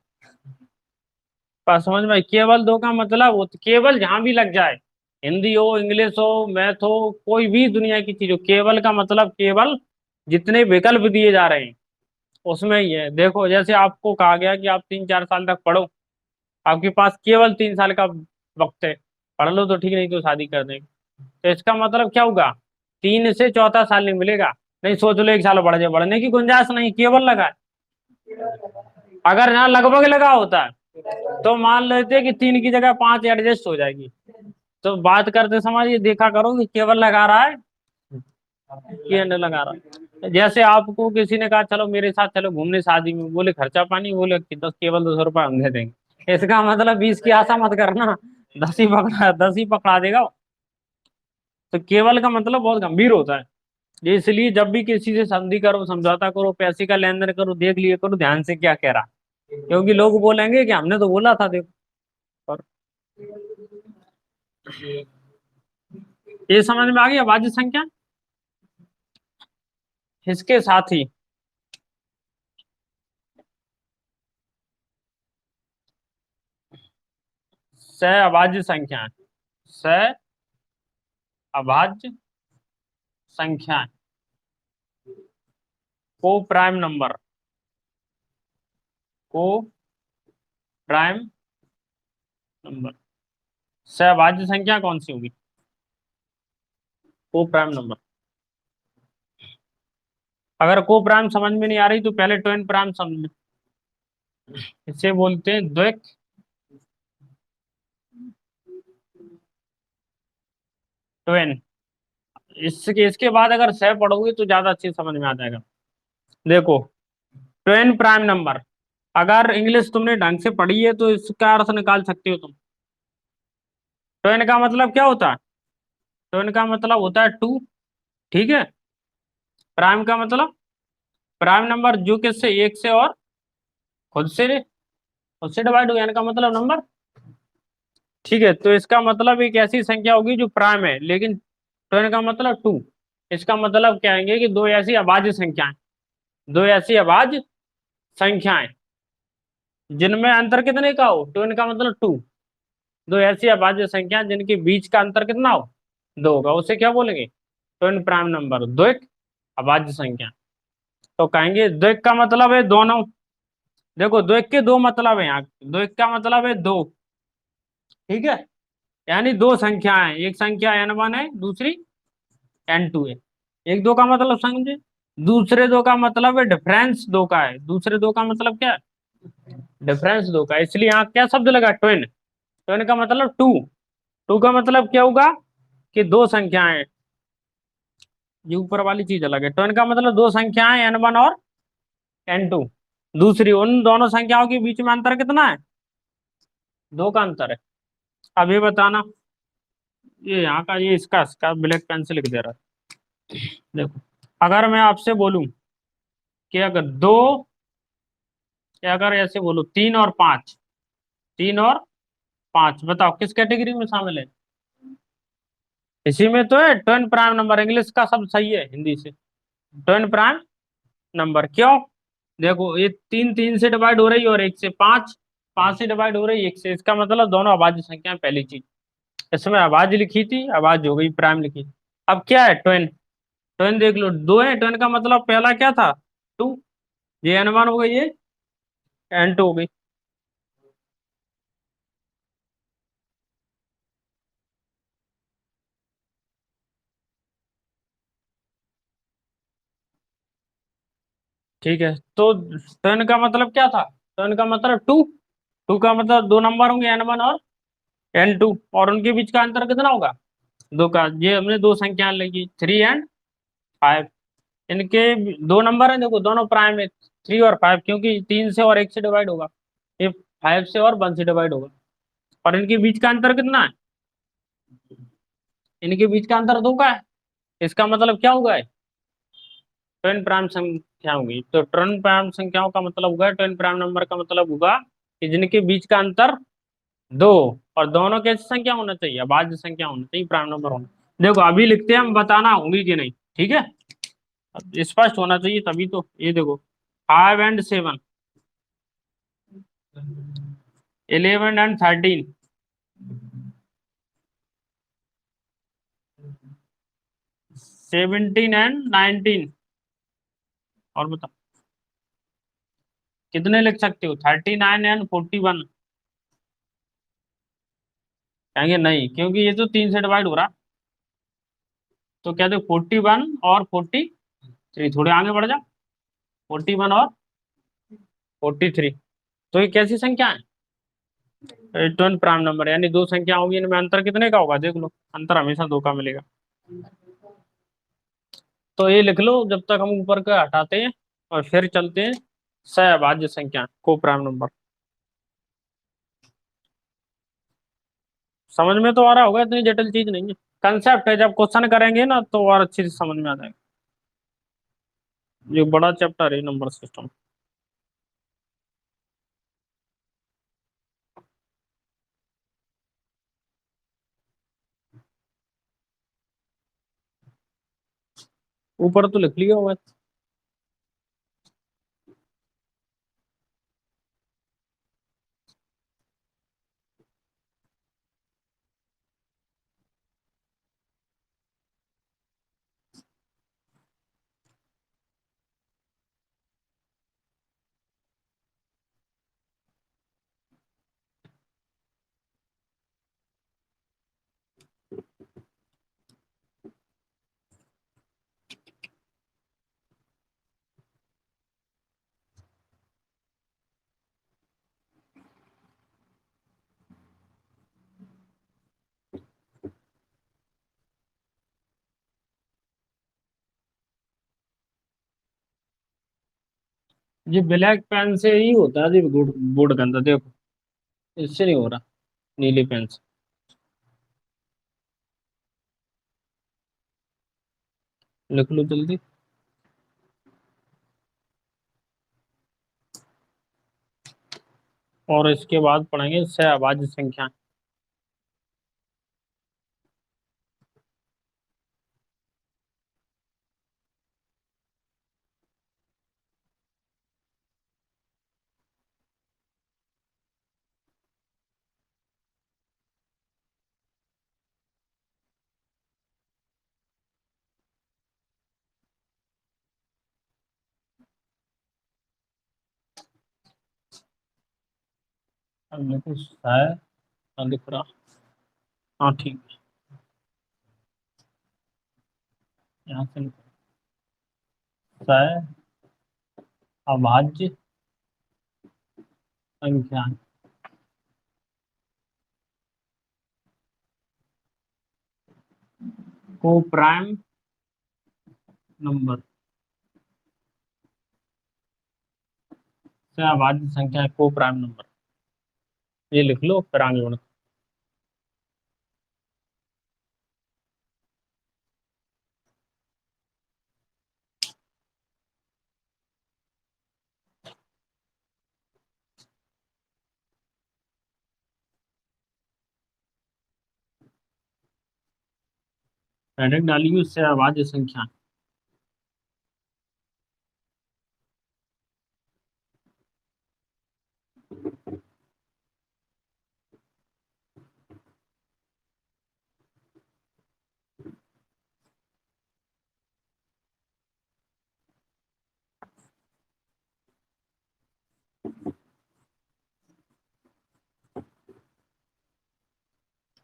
बात समझ में आई? केवल दो का मतलब वो केवल जहां भी लग जाए, हिंदी हो, इंग्लिश हो, मैथ हो, कोई भी दुनिया की चीज हो, केवल का मतलब केवल जितने विकल्प दिए जा रहे हैं उसमें ही है। देखो जैसे आपको कहा गया कि आप 3-4 साल तक पढ़ो, आपके पास केवल 3 साल का वक्त है, पढ़ लो तो ठीक, नहीं तो शादी कर देंगे। तो इसका मतलब क्या होगा? 3 से चौथा साल नहीं मिलेगा। नहीं सोच लो 1 साल बढ़ जाए, बढ़ने की गुंजाइश नहीं, केवल लगा है। अगर यहाँ लगभग लगा होता तो मान लेते कि 3 की जगह 5 एडजस्ट हो जाएगी। तो बात करते समय ये देखा करो कि केवल लगा रहा है कि एंड लगा रहा है। जैसे आपको किसी ने कहा चलो मेरे साथ चलो घूमने शादी में, बोले खर्चा पानी, बोले कि केवल 200 रुपये हम दे देंगे, इसका मतलब 20 की आशा मत करना, 10 ही पकड़ा देगा वो। तो केवल का मतलब बहुत गंभीर होता है। ये इसलिए जब भी किसी से संधि करो, समझौता करो, पैसे का लेन देन करो, देख लिए करो ध्यान से क्या कह रहा है। क्योंकि लोग बोलेंगे कि हमने तो बोला था देखो। और ये समझ में आ गई अभाज्य संख्या। इसके साथ ही सह अभाज्य संख्या, सह अभाज्य संख्या, को प्राइम नंबर, को प्राइम नंबर। सह अभाज्य संख्या कौन सी होगी? को प्राइम नंबर। अगर को प्राइम समझ में नहीं आ रही तो पहले ट्विन प्राइम समझ लो। इसे बोलते हैं द्विक, ट्विन। इसके बाद अगर सह पढ़ोगे तो ज्यादा अच्छी समझ में आ जाएगा। देखो, ट्विन प्राइम नंबर, अगर इंग्लिश तुमने ढंग से पढ़ी है तो इसका अर्थ निकाल सकते हो तुम। ट्विन का मतलब क्या होता है? ट्विन का मतलब होता है टू। ठीक है। प्राइम का मतलब प्राइम नंबर जो किससे, एक से और खुद से, खुद से डिवाइड हो जाने का मतलब नंबर। ठीक है, तो इसका मतलब एक ऐसी संख्या होगी जो प्राइम है, लेकिन ट्विन का मतलब टू। इसका मतलब कहेंगे कि दो ऐसी अभाज्य संख्याएं, दो ऐसी अभाज्य संख्याएं जिनमें अंतर कितने का हो, ट्विन का मतलब टू। दो ऐसी अभाज्य संख्या जिनके बीच का अंतर कितना हो, दो होगा, उसे क्या बोलेंगे? ट्विन प्राइम नंबर, द्विक अभाज्य संख्या। तो कहेंगे द्विक का मतलब है दोनों। देखो द्विक के दो मतलब है यहाँ, द्विक का मतलब है दो। ठीक है, यानी दो संख्याएं, एक संख्या n1 है, दूसरी n2 है। एक दो का मतलब समझे, दूसरे दो का मतलब है डिफरेंस दो का है, दूसरे दो का मतलब क्या है? डिफरेंस दो का है। इसलिए यहाँ क्या शब्द लगा? ट्विन। ट्विन का मतलब टू। टू का मतलब क्या होगा? कि दो संख्याएं, ये ऊपर वाली चीज अलग है। ट्विन का मतलब दो संख्याएं n1 और n2, दूसरी उन दोनों संख्याओं के बीच में अंतर कितना है? दो का अंतर है। अब ये बताना, ये यहाँ का, ये इसका ब्लैक पेन से लिख दे रहा है। देखो, अगर मैं आपसे बोलूं कि अगर दो, या अगर ऐसे बोलो 3 और 5, 3 और 5, बताओ किस कैटेगरी में शामिल है? इसी में तो है ट्विन प्राइम नंबर, इंग्लिश का शब्द सही है हिंदी से, ट्विन प्राइम नंबर। क्यों? देखो ये तीन, तीन से डिवाइड हो रही है और एक से, पांच, पांच से डिवाइड हो रही है एक से, इसका मतलब दोनों अभाज्य संख्या है, पहली चीज। इसमें अभाज्य लिखी थी, अभाज्य हो गई, प्राइम लिखी। अब क्या है? ट्विन। ट्विन देख लो, दो है, ट्विन का मतलब पहला क्या था? टू। ये n1 हो गई, ये n2 हो गई। ठीक है, तो ट्विन का मतलब क्या था? ट्विन का मतलब टू। टू का मतलब दो नंबर होंगे n1 और n2, और उनके बीच का अंतर कितना होगा? दो का। ये हमने दो संख्या लगी, 3 और 5। इनके दो नंबर है, देखो दोनों प्राइम है, 3 और 5, क्योंकि 3 से और 1 से डिवाइड होगा, ये 5 से और 1 से डिवाइड होगा। और इनके बीच का अंतर कितना है? इनके बीच का अंतर दो का है। इसका मतलब क्या होगा? ट्विन प्राइम संख्या होगी, तो ट्विन प्राइम संख्याओं का मतलब होगा, ट्विन प्राइम नंबर का मतलब होगा कि जिनके बीच का अंतर दो, और दोनों कैसी संख्या होना चाहिए, अभाज्य संख्या होना चाहिए, प्राइम नंबर होना। देखो अभी लिखते हैं, हम बताना होंगी कि नहीं, ठीक है। अब स्पष्ट होना चाहिए तभी तो। ये देखो 5 and 7, 11 and 13, 17 and 19, और बताओ कितने लिख सकते हो, 39 and 41। कहेंगे नहीं, क्योंकि ये तो 3 से डिवाइड हो रहा। तो कहते 41 और 43, थोड़े आगे बढ़ जा, 41 और 43। तो ये कैसी संख्या है, ट्विन प्राइम नंबर, यानी दो संख्या होगी, इनमें अंतर कितने का होगा, देख लो, अंतर हमेशा दो का मिलेगा। तो ये लिख लो जब तक हम ऊपर का हटाते हैं, और फिर चलते हैं सहअभाज्य संख्या को प्राइम नंबर। समझ में तो आ रहा होगा, इतनी जटिल चीज नहीं है, कंसेप्ट है, जब क्वेश्चन करेंगे ना तो और अच्छे से समझ में आ जाएगा। ये बड़ा चैप्टर है नंबर सिस्टम। ऊपर तो लिख लिया होगा। ये ब्लैक पेन से ही होता है जी, बोर्ड बोर्ड के अंदर देखो, इससे नहीं हो रहा, नीली पेन से। लिख लो जल्दी। और इसके बाद पढ़ेंगे सहअभाज्य संख्या। अब देखो लिख रहा। हाँ ठीक है, यहाँ से सहअभाज्य संख्या को प्राइम नंबर, सहअभाज्य संख्या को प्राइम नंबर, ये लिख लो, फिर आगे बढ़ो। डायरेक्ट डालिए सहअभाज्य संख्या।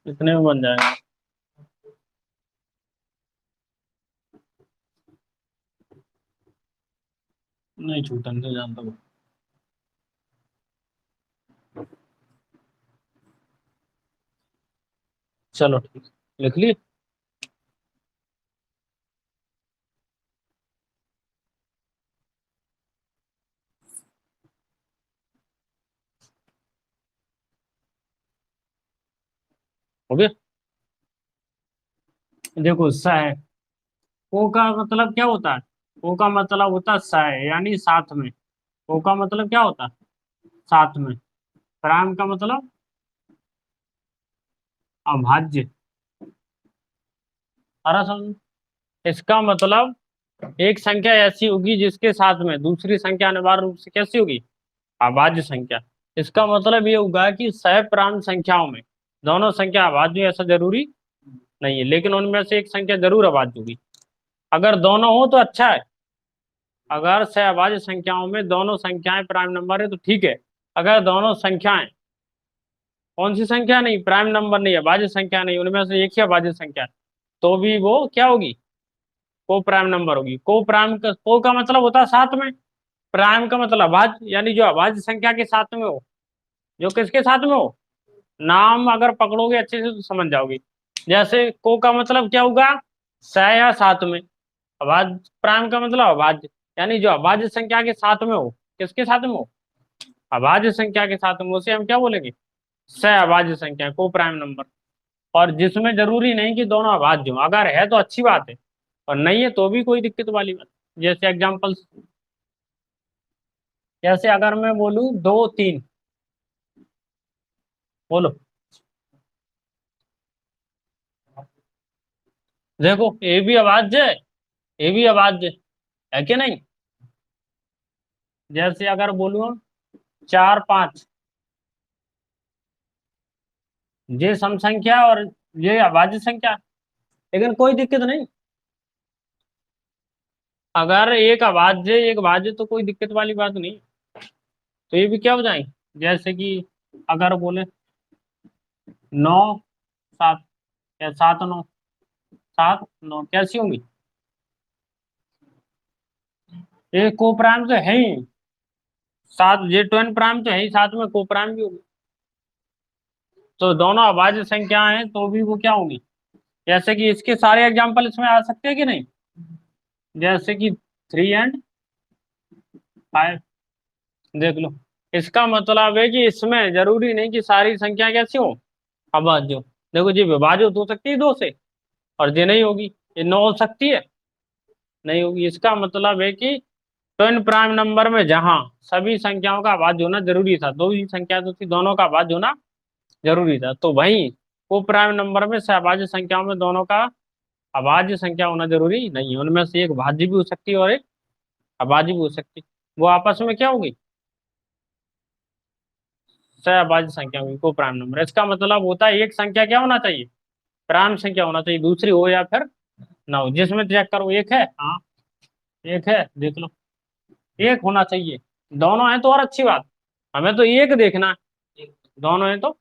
कितने में बन जाएगा, नहीं छूटन से जानता हूँ। चलो ठीक, लिख लिए। हो गया। देखो सह, को का मतलब क्या होता है, को का मतलब होता है यानी साथ में। को का मतलब क्या होता? साथ में। प्राइम का मतलब अभाज्य। अरे समझ, इसका मतलब एक संख्या ऐसी होगी जिसके साथ में दूसरी संख्या अनिवार्य रूप से कैसी होगी? अभाज्य संख्या। इसका मतलब ये होगा कि सहप्रांत संख्याओं में दोनों संख्या अभाज्य हो ऐसा जरूरी नहीं है, लेकिन उनमें से एक संख्या जरूर अभाज्य होगी। अगर दोनों हो तो अच्छा है। अगर सहअभाज्य संख्याओं में दोनों संख्याएं प्राइम नंबर है तो ठीक है। अगर दोनों संख्याएं, कौन सी संख्या नहीं, प्राइम नंबर नहीं है, भाज्य संख्या नहीं, उनमें से एक ही अभाज्य संख्या है, तो भी वो क्या होगी? को प्राइम नंबर होगी। को प्राइम का, को का मतलब होता है साथ में। प्राइम का मतलब अभाज्य, यानी जो अभाज्य संख्या के साथ में हो। जो किसके साथ में हो? नाम अगर पकड़ोगे अच्छे से तो समझ जाओगे। जैसे को का मतलब क्या होगा? स या साथ में। अभाज्य, प्राइम का मतलब अभाज्य, यानी जो अभाज्य संख्या के साथ में हो। किसके साथ में हो? अभाज्य संख्या के साथ में, उसे हम क्या बोलेंगे? सहअभाज्य संख्या, को प्राइम नंबर। और जिसमें जरूरी नहीं कि दोनों अभाज्य हो, अगर है तो अच्छी बात है, और नहीं है तो भी कोई दिक्कत वाली बात। जैसे एग्जांपल, जैसे अगर मैं बोलूं 2 3, बोलो। देखो ये भी अभाज्य है, ये भी अभाज्य है कि नहीं? जैसे अगर बोलूं 4 5, ये सम संख्या और ये अभाज्य संख्या, लेकिन कोई दिक्कत नहीं। अगर एक अभाज्य एक भाज्य तो कोई दिक्कत वाली बात नहीं। तो ये भी क्या हो जाएंगे? जैसे कि अगर बोले 9 7, या 7 9 कैसी होंगी? ये को प्राइम तो है ही। सात, ये ट्वेन प्राइम तो है ही, साथ में को प्राइम भी होगी। तो दोनों अभाज्य संख्या हैं तो भी वो क्या होगी? जैसे कि इसके सारे एग्जांपल इसमें आ सकते हैं कि नहीं? जैसे कि 3 और 5, देख लो। इसका मतलब है कि इसमें जरूरी नहीं कि सारी संख्या कैसी हो? अभाज्य हो। देखो जी, विभाज्य हो सकती है 2 से, और ये नहीं होगी। ये 9 हो सकती है, नहीं होगी। इसका मतलब है कि ट्वेन प्राइम नंबर में जहां सभी संख्याओं का अभाज्य होना जरूरी था, दो ही संख्या तो थी, दोनों का अभाज्य होना जरूरी था, तो वहीं को प्राइम नंबर में सहभाज्य संख्याओं में दोनों का अभाज्य संख्या होना जरूरी नहीं है। उनमें से एक भाज्य भी हो सकती है और एक अभाज्य भी हो सकती है। वो आपस में क्या होगी? सहभाज्य संख्या होगी, को प्राइम नंबर। इसका मतलब होता है एक संख्या क्या होना चाहिए? प्राइम संख्या होना चाहिए, दूसरी हो या फिर ना हो। जिसमें चेक करो, एक है, हाँ एक है, देख लो, एक होना चाहिए। दोनों है तो और अच्छी बात, हमें तो एक देखना है। दोनों है तो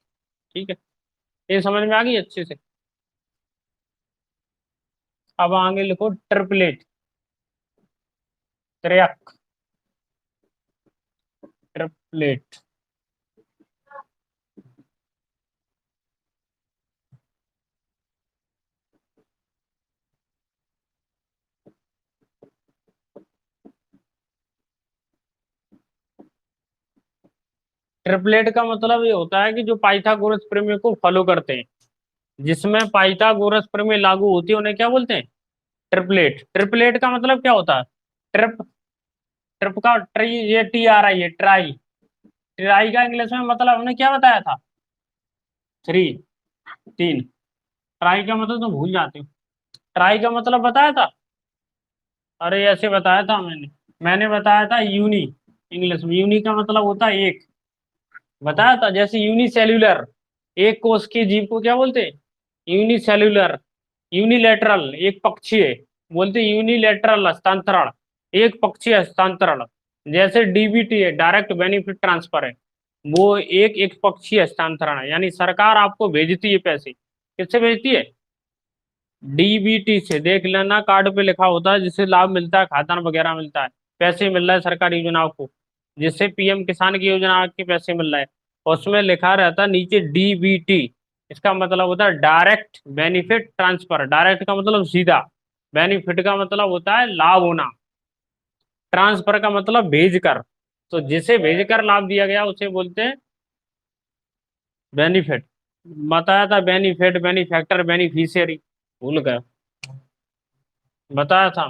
ठीक है। ये समझ में आ गई अच्छे से? अब आगे लिखो ट्रिपलेट, त्रयक, ट्रिपलेट। ट्रिपलेट का मतलब ये होता है कि जो पाइथागोरस प्रमेय को फॉलो करते हैं, जिसमें पाइथागोरस प्रमेय लागू होती है, उन्हें क्या बोलते हैं? ट्रिपलेट। ट्रिपलेट का मतलब क्या होता है? ट्रिप, ट्रिप का ट्री, ये TRI है, ट्राई। ट्राई का इंग्लिश में मतलब हमने क्या बताया था? 3 3। ट्राई का मतलब तो भूल जाते हो। ट्राई का मतलब बताया था? अरे ऐसे बताया था मैंने। मैंने बताया था यूनी। इंग्लिश में यूनी का मतलब होता है एक, बताया था। जैसे यूनिसेल्यूलर, एक कोष के जीव को क्या बोलते हैं? यूनिसेल्यूलर। यूनिलेटरल, एक पक्षीय, बोलते हैं यूनिलेटरल हस्तांतरण, एक पक्षीय हस्तांतरण। जैसे DBT है, डायरेक्ट बेनिफिट ट्रांसफर है, वो एक पक्षीय हस्तांतरण है, यानी सरकार आपको भेजती है पैसे। किससे भेजती है? DBT से। देख लेना, कार्ड पे लिखा होता है जिससे लाभ मिलता है, खातान वगैरह मिलता है, पैसे मिल रहा है सरकारी योजनाओं को, जिससे PM किसान की योजना के पैसे मिल रहे हैं। उसमें लिखा रहता है नीचे DBT। इसका मतलब होता है डायरेक्ट बेनिफिट ट्रांसफर। डायरेक्ट का मतलब सीधा, बेनिफिट का मतलब होता है लाभ होना, ट्रांसफर का मतलब भेज कर। तो जिसे भेजकर लाभ दिया गया उसे बोलते हैं बेनिफिट। बताया था बेनिफिट, बेनिफैक्टर, बेनिफिशियरी, भूल गए? बताया था।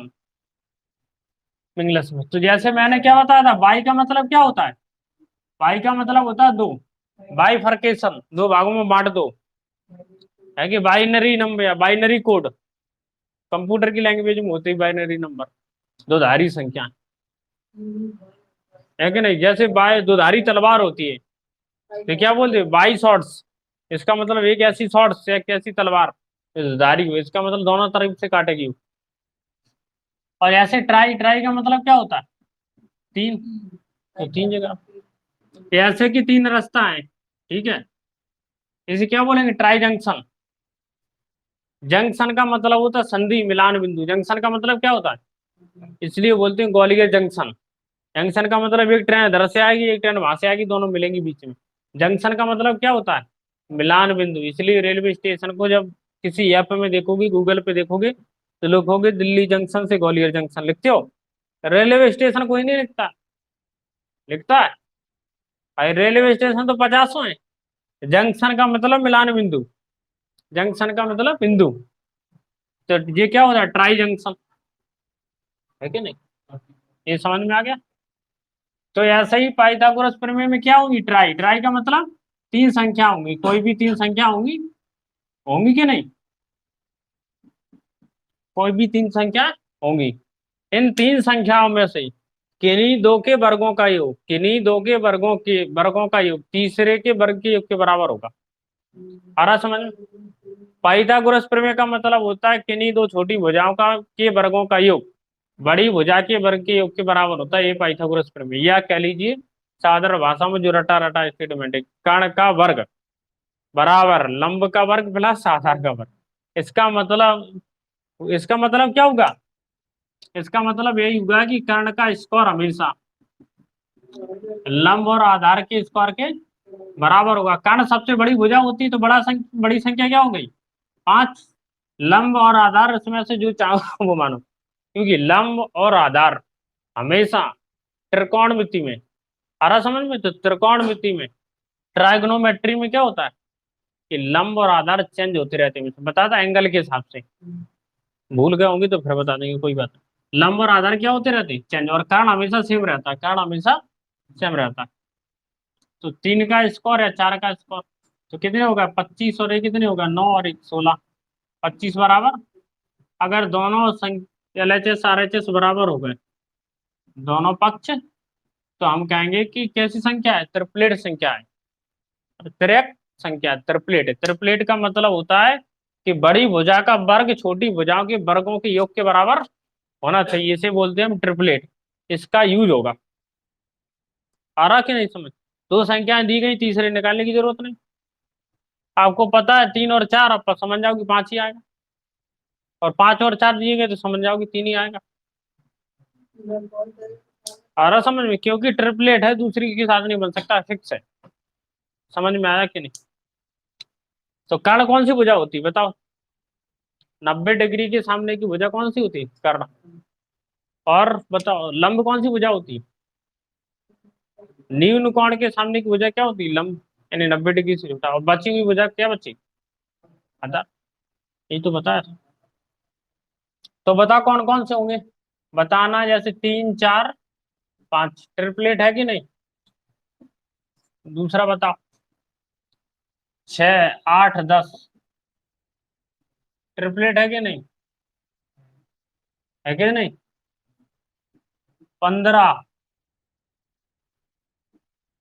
मीनिंगलेस में। तो जैसे मैंने क्या बताया था, बाई का मतलब क्या होता है, बाई का मतलब होता है दो, बाइफरकेशन, दो भागों में बांट दो, है कि बाइनरी नंबर या बाइनरी कोड, कंप्यूटर की लैंग्वेज में होते ही बाइनरी नंबर, दो धारी संख्या, है कि नहीं। जैसे बाय दुधारी तलवार होती है, तो क्या बोलते हैं, बाई शॉट्स, इसका मतलब एक ऐसी शॉट्स, एक ऐसी तलवार दुधारी हो, इसका मतलब दोनों तरफ से काटेगी। और ऐसे ट्राई, ट्राई का मतलब क्या होता है, तीन, तो तीन जगह, ऐसे की तीन रास्ता है, ठीक है। इसे क्या बोलेंगे, ट्राई जंक्शन। जंक्शन का मतलब होता है संधि, मिलान बिंदु। जंक्शन का मतलब क्या होता है, इसलिए बोलते हैं ग्वालियर जंक्शन। जंक्शन का मतलब एक ट्रेन इधर से आएगी, एक ट्रेन वहां से आएगी, दोनों मिलेंगी बीच में। जंक्शन का मतलब क्या होता है, मिलान बिंदु। इसलिए रेलवे स्टेशन को जब किसी ऐप में देखोगे, गूगल पे देखोगे, तो लिखोगे दिल्ली जंक्शन से ग्वालियर जंक्शन, लिखते हो। रेलवे स्टेशन कोई नहीं लिखता, लिखता है भाई, रेलवे स्टेशन तो पचासों है। जंक्शन का मतलब मिलान बिंदु, जंक्शन का मतलब बिंदु। तो ये क्या होता है, ट्राई जंक्शन, है कि नहीं, ये समझ में आ गया। तो ऐसा ही पाइथागोरस प्रमेय में क्या होगी, ट्राई, ट्राई का मतलब तीन संख्या होंगी, कोई भी तीन संख्या होंगी, होंगी कि नहीं, कोई भी तीन संख्या होंगी। इन तीन संख्याओं में से किन्हीं दो के वर्गों का योग, किन्हीं दो के वर्गों का योग तीसरे के वर्ग के योग के बराबर होगा। आ रहा समझ में। पाइथागोरस प्रमेय का मतलब होता है किन्हीं दो छोटी भुजाओं का के वर्गों का योग बड़ी भुजा के वर्ग के योग के बराबर होता है, ये पाइथागोरस प्रमेय। या कह लीजिए साधारण भाषा में जो रटा रटा स्टेटमेंट है, कर्ण का वर्ग बराबर लंब का वर्ग प्लस आधार का वर्ग। इसका मतलब क्या होगा, इसका मतलब यही होगा कि कर्ण का स्क्वायर हमेशा लंब और आधार के स्क्वायर के बराबर होगा। कर्ण सबसे बड़ी भुजा होती है, तो बड़ी संख्या क्या हो गई, पांच। लंब और आधार इसमें से जो चाहो वो मानो, क्योंकि लंब और आधार हमेशा त्रिकोणमिति में, आ रहा समझ में। तो त्रिकोणमिति में, ट्राइगोनोमेट्री में क्या होता है कि लंब और आधार चेंज होते रहते हैं, बताता एंगल के हिसाब से। भूल गए होंगे तो फिर बता देंगे, कोई बात नहीं। लंब और आधार क्या होते रहते हैं, चेंज, और कारण हमेशा सेम रहता है, कारण हमेशा सेम रहता है। तो तीन का स्कोर या चार का स्कोर, तो कितने होगा, 25, और ये कितने होगा, 9 और 1 16, 25 बराबर। अगर दोनों LHS RHS बराबर हो गए, दोनों पक्ष, तो हम कहेंगे कि कैसी संख्या है, त्रिप्लेट संख्या है, त्रिक संख्या, त्रिप्लेट। त्रिप्लेट का मतलब होता है कि बड़ी भुजा का वर्ग छोटी भुजाओं के वर्गों के योग के बराबर होना चाहिए, इसे बोलते हैं हम ट्रिपलेट। इसका यूज होगा। आ रहा कि नहीं समझ। दो संख्याएं दी गई, तीसरे निकालने की जरूरत नहीं, आपको पता है तीन और चार, आप समझ जाओ कि पांच ही आएगा, और पांच और चार दिए गए तो समझ जाओ कि तीन ही आएगा। आ रहा समझ में, क्योंकि ट्रिपलेट है, दूसरी के साथ नहीं बन सकता, फिक्स है। समझ में आया कि नहीं। तो कर्ण कौन सी भुजा होती है बताओ, 90 डिग्री के सामने की भुजा कौन सी होती है, कर्ण। और बताओ लंब कौन सी भुजा होती है, न्यून कोण के सामने की भुजा क्या होती है, लंब, यानी 90 डिग्री से उल्टा। और बची हुई भुजा क्या बची, आधा, यही तो बताया। तो बता कौन कौन से होंगे, बताना। जैसे तीन चार पांच ट्रिपलेट है कि नहीं, दूसरा बताओ, 6 8 10 ट्रिपलेट है कि नहीं, है कि नहीं, 15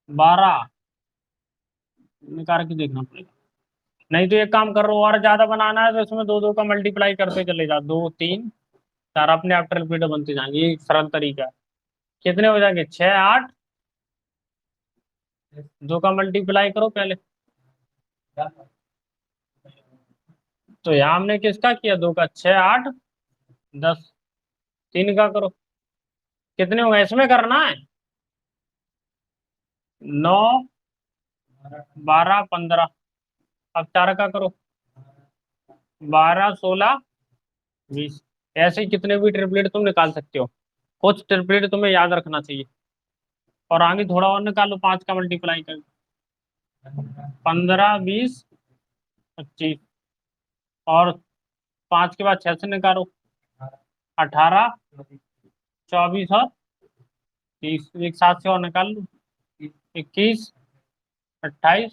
12 निकाल के देखना पड़ेगा। नहीं तो एक काम करो, और ज्यादा बनाना है तो इसमें दो दो का मल्टीप्लाई करते चले जाओ, दो तीन चार, अपने आप ट्रिपलेट बनते जाएंगे, ये एक सरल तरीका है। कितने हो जाएंगे, 6 8, दो का मल्टीप्लाई करो पहले। तो यहाँ हमने किसका किया, दो का, 6 8 10, तीन का करो, कितने होंगे इसमें करना है, 9 12 15। अब चार का करो, 12 16 20। ऐसे ही कितने भी ट्रिपलेट तुम निकाल सकते हो, कुछ ट्रिपलेट तुम्हें याद रखना चाहिए। और आगे थोड़ा और निकालो, पांच का मल्टीप्लाई कर, 15 20 25। और पांच के बाद छह से निकालो, 18 24 और 30, एक साथ से और निकाल लो। 21, 28।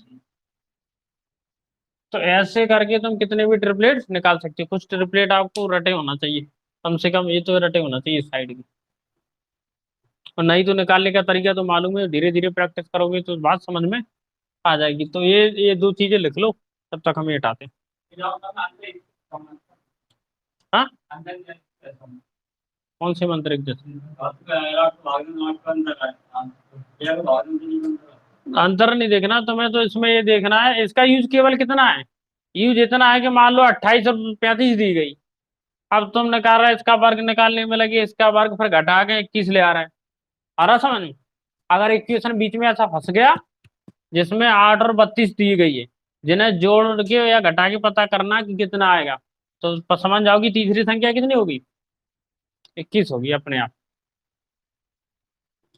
तो ऐसे करके तुम कितने भी ट्रिपलेट निकाल सकते हो। कुछ ट्रिपलेट आपको रटे होना चाहिए, कम से कम ये तो रटे होना चाहिए इस साइड की। और नहीं तो निकालने का तरीका तो मालूम है, धीरे धीरे प्रैक्टिस करोगे तो बात समझ में आ जाएगी। तो ये दो चीजें लिख लो, तब तक हम ये हटाते हैं। हाँ, कौन से मंत्र जैसे अंतर नहीं देखना तुम्हें, तो इसमें ये देखना है इसका यूज केवल कितना है। यूज इतना है कि मान लो 28 और 35 दी गई, अब तुम निकाल रहे इसका वर्ग निकालने में लगे, इसका वर्ग फिर घटा के 21 ले आ रहा है। आ रहा समझ में। अगर इक्वेशन बीच में ऐसा फंस गया जिसमें 8 और 32 दी गई है, जिन्हें जोड़ के या घटा के पता करना कि कितना आएगा, तो समझ जाओगी तीसरी संख्या कितनी होगी, 21 होगी अपने आप।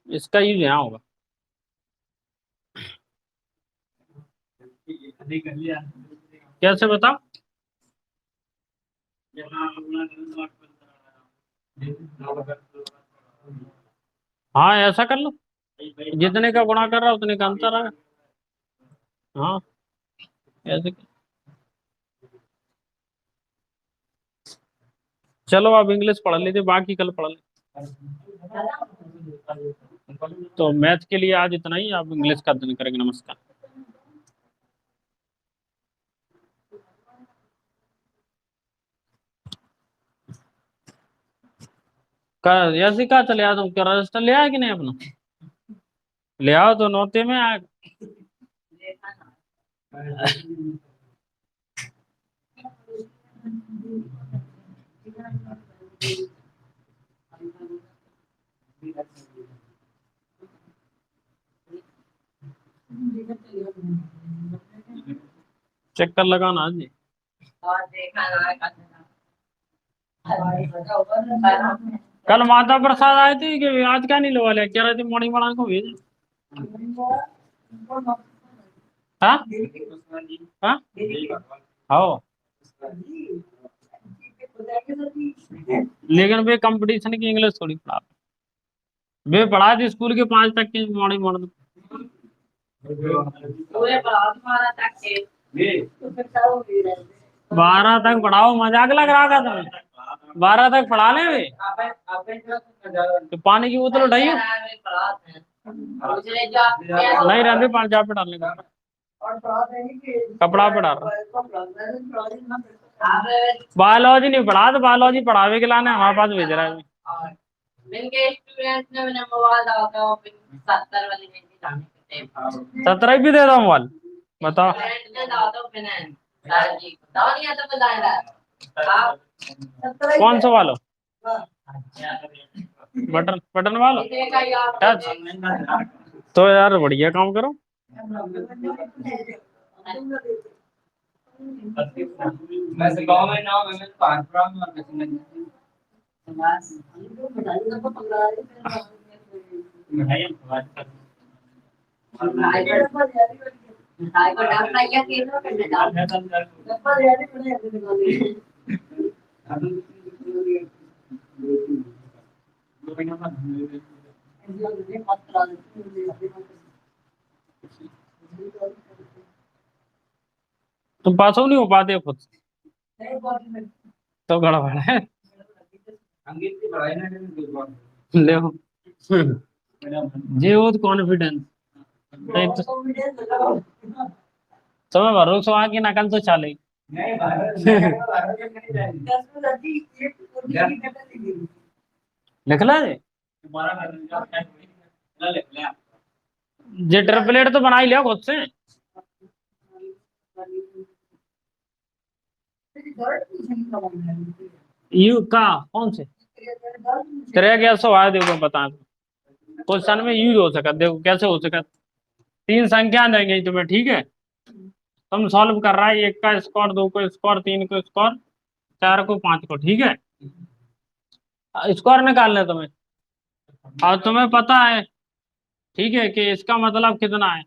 इसका यूज यहाँ होगा। कैसे बताओ। हाँ ऐसा कर लो, जितने का गुणा कर रहा उतने का अंतर आएगा। हाँ ऐसे। चलो अब इंग्लिश पढ़ लेते, बाकी कल पढ़ ले। तो मैथ के लिए आज इतना ही, आप इंग्लिश का अध्ययन करेंगे। नमस्कार। ऐसे कहा चले आओ, तुम क्या रजिस्टर ले आया कि नहीं अपना, ले आओ तो नौते में आ। चक्कर लगाना जी। कल माता प्रसाद आए थे कि आज क्या नहीं लगा लिया, कह रहे थे मॉर्निंग वाला को भेज। हाँ हाँ हाँ। लेकिन वे कंपटीशन की इंग्लिश थोड़ी पढ़ा, वे पढ़ा थी स्कूल के 5 तक की मॉर्निंग मॉर्निंग। 12 तक पढ़ाओ, मजाक लग रहा था तुम्हें। 12 तक पढ़ा ले वे। तो पानी की बोतल उठाइए, नहीं रहते पानी चाप पे डालने का, कपड़ा पे डाल रहा। बायोलॉजी नहीं पढ़ा, तो बायोलॉजी पढ़ावे के लाने हमारे पास भेज रहा है। स्टूडेंट ने मैंने मोबाइल डाला 70 वाली 17 भी दे दो मोबाइल, बताओ। कौन सा वालो, बटन बटन वालो टच। तो यार बढ़िया काम करो। वैसे गांव में ना मैं तुम पास हो नहीं हो पाते हो खुद से, तो गड़बड़ है। ले जे वो कॉन्फिडेंस तुम्हें भरोसा की नकल तो चले। लिख ला जे ट्रिपलेट तो बना ही लिया खुद से। यू का कौन से तेरे कैसे आया, देखो बता। क्वेश्चन में यूज हो सका, देखो कैसे हो सका। 3 संख्या देंगे तुम्हें, ठीक है। तुम सॉल्व कर रहा है, 1 का स्कोर, 2 को स्कोर, 3 को स्कोर, 4 को, 5 को, ठीक है। स्कोर निकालना है तुम्हें, और तुम्हें पता है, ठीक है, कि इसका मतलब कितना है।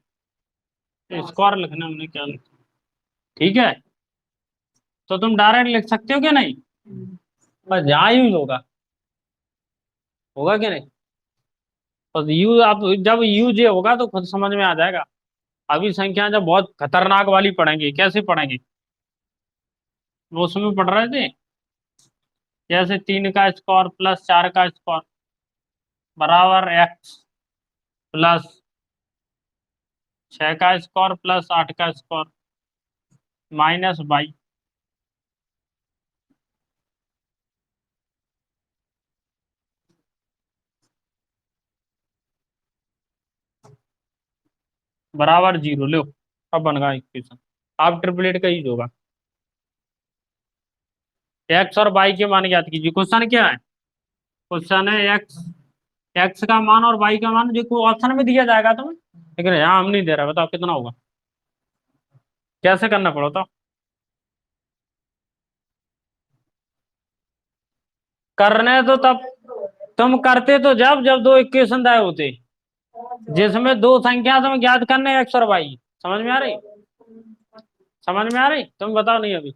तो स्कोर लिखना हमने क्या लिखा, ठीक है। तो तुम डायरेक्ट लिख सकते हो क्या नहीं, पर जहाँ यूज होगा होगा कि नहीं? तो यू आप जब यू जे होगा तो खुद समझ में आ जाएगा। अभी संख्या जब बहुत खतरनाक वाली पढ़ेंगे, कैसे पढ़ेंगे, वो उसमें पढ़ रहे थे। जैसे 3 का स्क्वायर प्लस 4 का स्क्वायर बराबर एक्स प्लस 6 का स्क्वायर प्लस 8 का स्क्वायर माइनस वाई। बराबर 0 लो। अब बन गया इक्वेशन। आप ट्रिपलेट का यूज होगा। एक्स और वाई के मान ज्ञात कीजिए। क्वेश्चन क्या है? क्वेश्चन है एक्स, एक्स का मान और वाई का मान जो को ऑप्शन में दिया जाएगा तुम्हें, लेकिन यहाँ हम नहीं दे रहे। बताओ कितना होगा, कैसे करना पड़ा था? करने तो तब तुम करते तो जब जब दो इक्वेशन दाए होते, जिसमें दो संख्या तुम्हें ज्ञात करने एक्स और वाई। समझ में आ रही? समझ में आ रही? तुम बताओ नहीं अभी।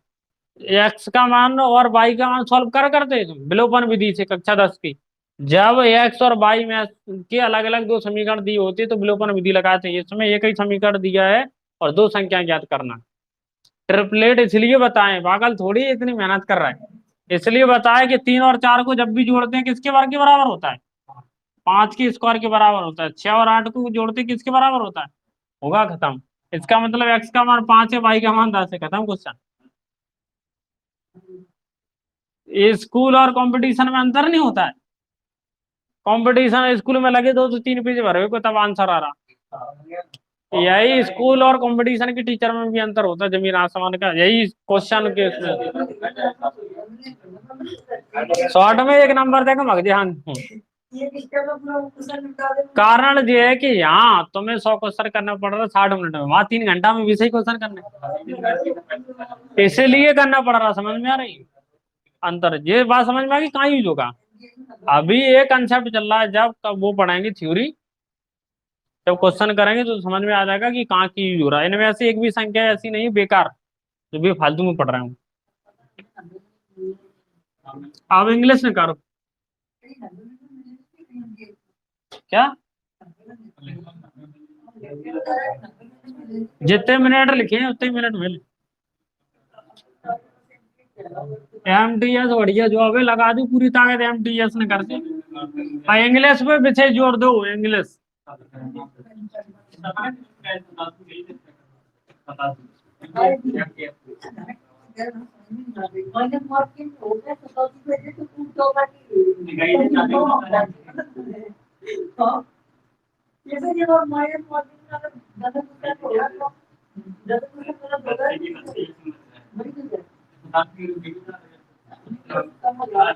एक्स का मान और वाई का मान सॉल्व कर करते तुम विलोपन विधि से कक्षा 10 की। जब एक्स और वाई में के अलग अलग दो समीकरण दिए होते तो विलोपन विधि लगाते हैं। इसमें एक ही समीकरण दिया है और दो संख्या ज्ञात करना। ट्रिपलेट इसलिए बताएं, पागल थोड़ी इतनी मेहनत कर रहा है। इसलिए बताया कि 3 और 4 को जब भी जोड़ते हैं किसके वर्ग के बराबर होता है? 5 के स्क्वायर के बराबर होता है। 6 और 8 को जोड़ते किसके बराबर होता है? होगा खत्म। इसका मतलब एक्स का मान 5 है, वाई का मान 10 है। खत्म क्वेश्चन। ये स्कूल और कंपटीशन में अंतर नहीं होता है। कंपटीशन स्कूल में लगे 2 से 3 पेज भरे हुए को तब आंसर आ रहा। यही स्कूल और कंपटीशन की टीचर में भी अंतर होता है, जमीन आसमान का। यही क्वेश्चन के शॉर्ट में 1 नंबर देगा मग हाँ। कारण ये है कि यहाँ तुम्हें 100 क्वेश्चन करना पड़ रहा है 60 मिनट में, वहां 3 घंटा में 20 ही क्वेश्चन करने, इसीलिए करना पड़ रहा। समझ में आ रही अंतर? ये बात समझ में आ गई कहाँ यूज होगा? अभी एक कंसेप्ट चल रहा है, जब तब वो पढ़ाएंगे थ्योरी, जब क्वेश्चन करेंगे तो समझ में आ जाएगा कि कहाँ की यूज हो रहा है। इनमें ऐसी एक भी संख्या ऐसी नहीं बेकार जो भी फालतू में पढ़ रहे हूँ। अब इंग्लिश में करो। क्या? जितने मिनट लिखे हैं उतने मिनट मिले। एमटीएस बढ़िया जॉब है, लगा दी पूरी ताकत एमटीएस ने कर दी। और इंग्लिश पे विषय जोड़ दो, इंग्लिश।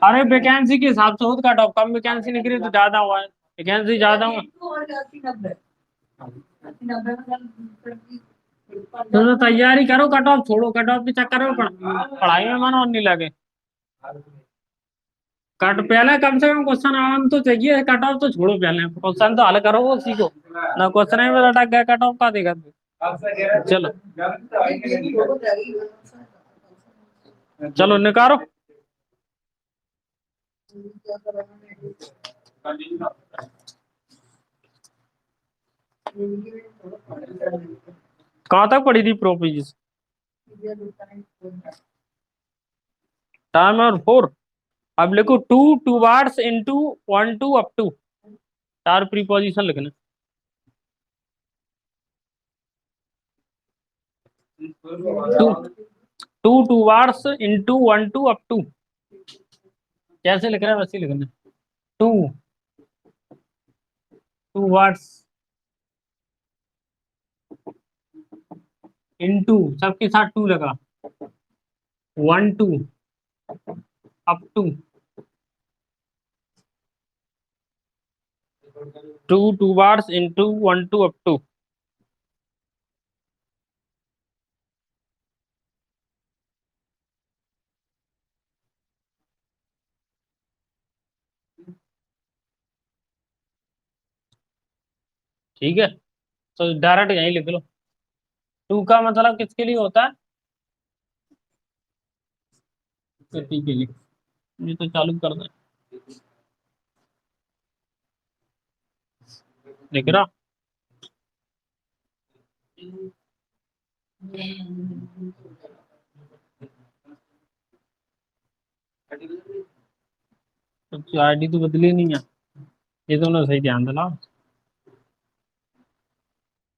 अरे वैकेंसी के हिसाब से खुद कट ऑफ, कम वैकेंसी निकली तो ज्यादा हुआ है, वैकेंसी ज्यादा हुआ तो तैयारी करो। कट ऑफ छोड़ो, कट ऑफ के चक्कर में पढ़ाई में मन और नहीं लगे। कट पहले कम से कम क्वेश्चन आना तो चाहिए, कट ऑफ तो छोड़ो, पहले क्वेश्चन तो हल करो, वो सीखो ना। क्वेश्चन में अटक गया, कट ऑफ का देगा। चलो चलो निकालो। कहाँ तक पढ़ी थी प्रोपोजिशन? टाइम और 4। अब लिखो to, two words into, one two, up to. 4 preposition लिखना। To, two words into, one two, up to. कैसे लिख रहे हैं वैसे ही लिखना। टू, टू वर्ड्स इनटू, सबके साथ टू लगा, one to, up to. Two words into, one two, up to. ठीक है, तो डायरेक्ट यहीं लिख लो। टू का मतलब किसके लिए होता है? प्रति के लिए। ये तो चालू कर दे। दिख रहा? तो आईडी तो बदली नहीं है, ये तो ना सही ध्यान दिला।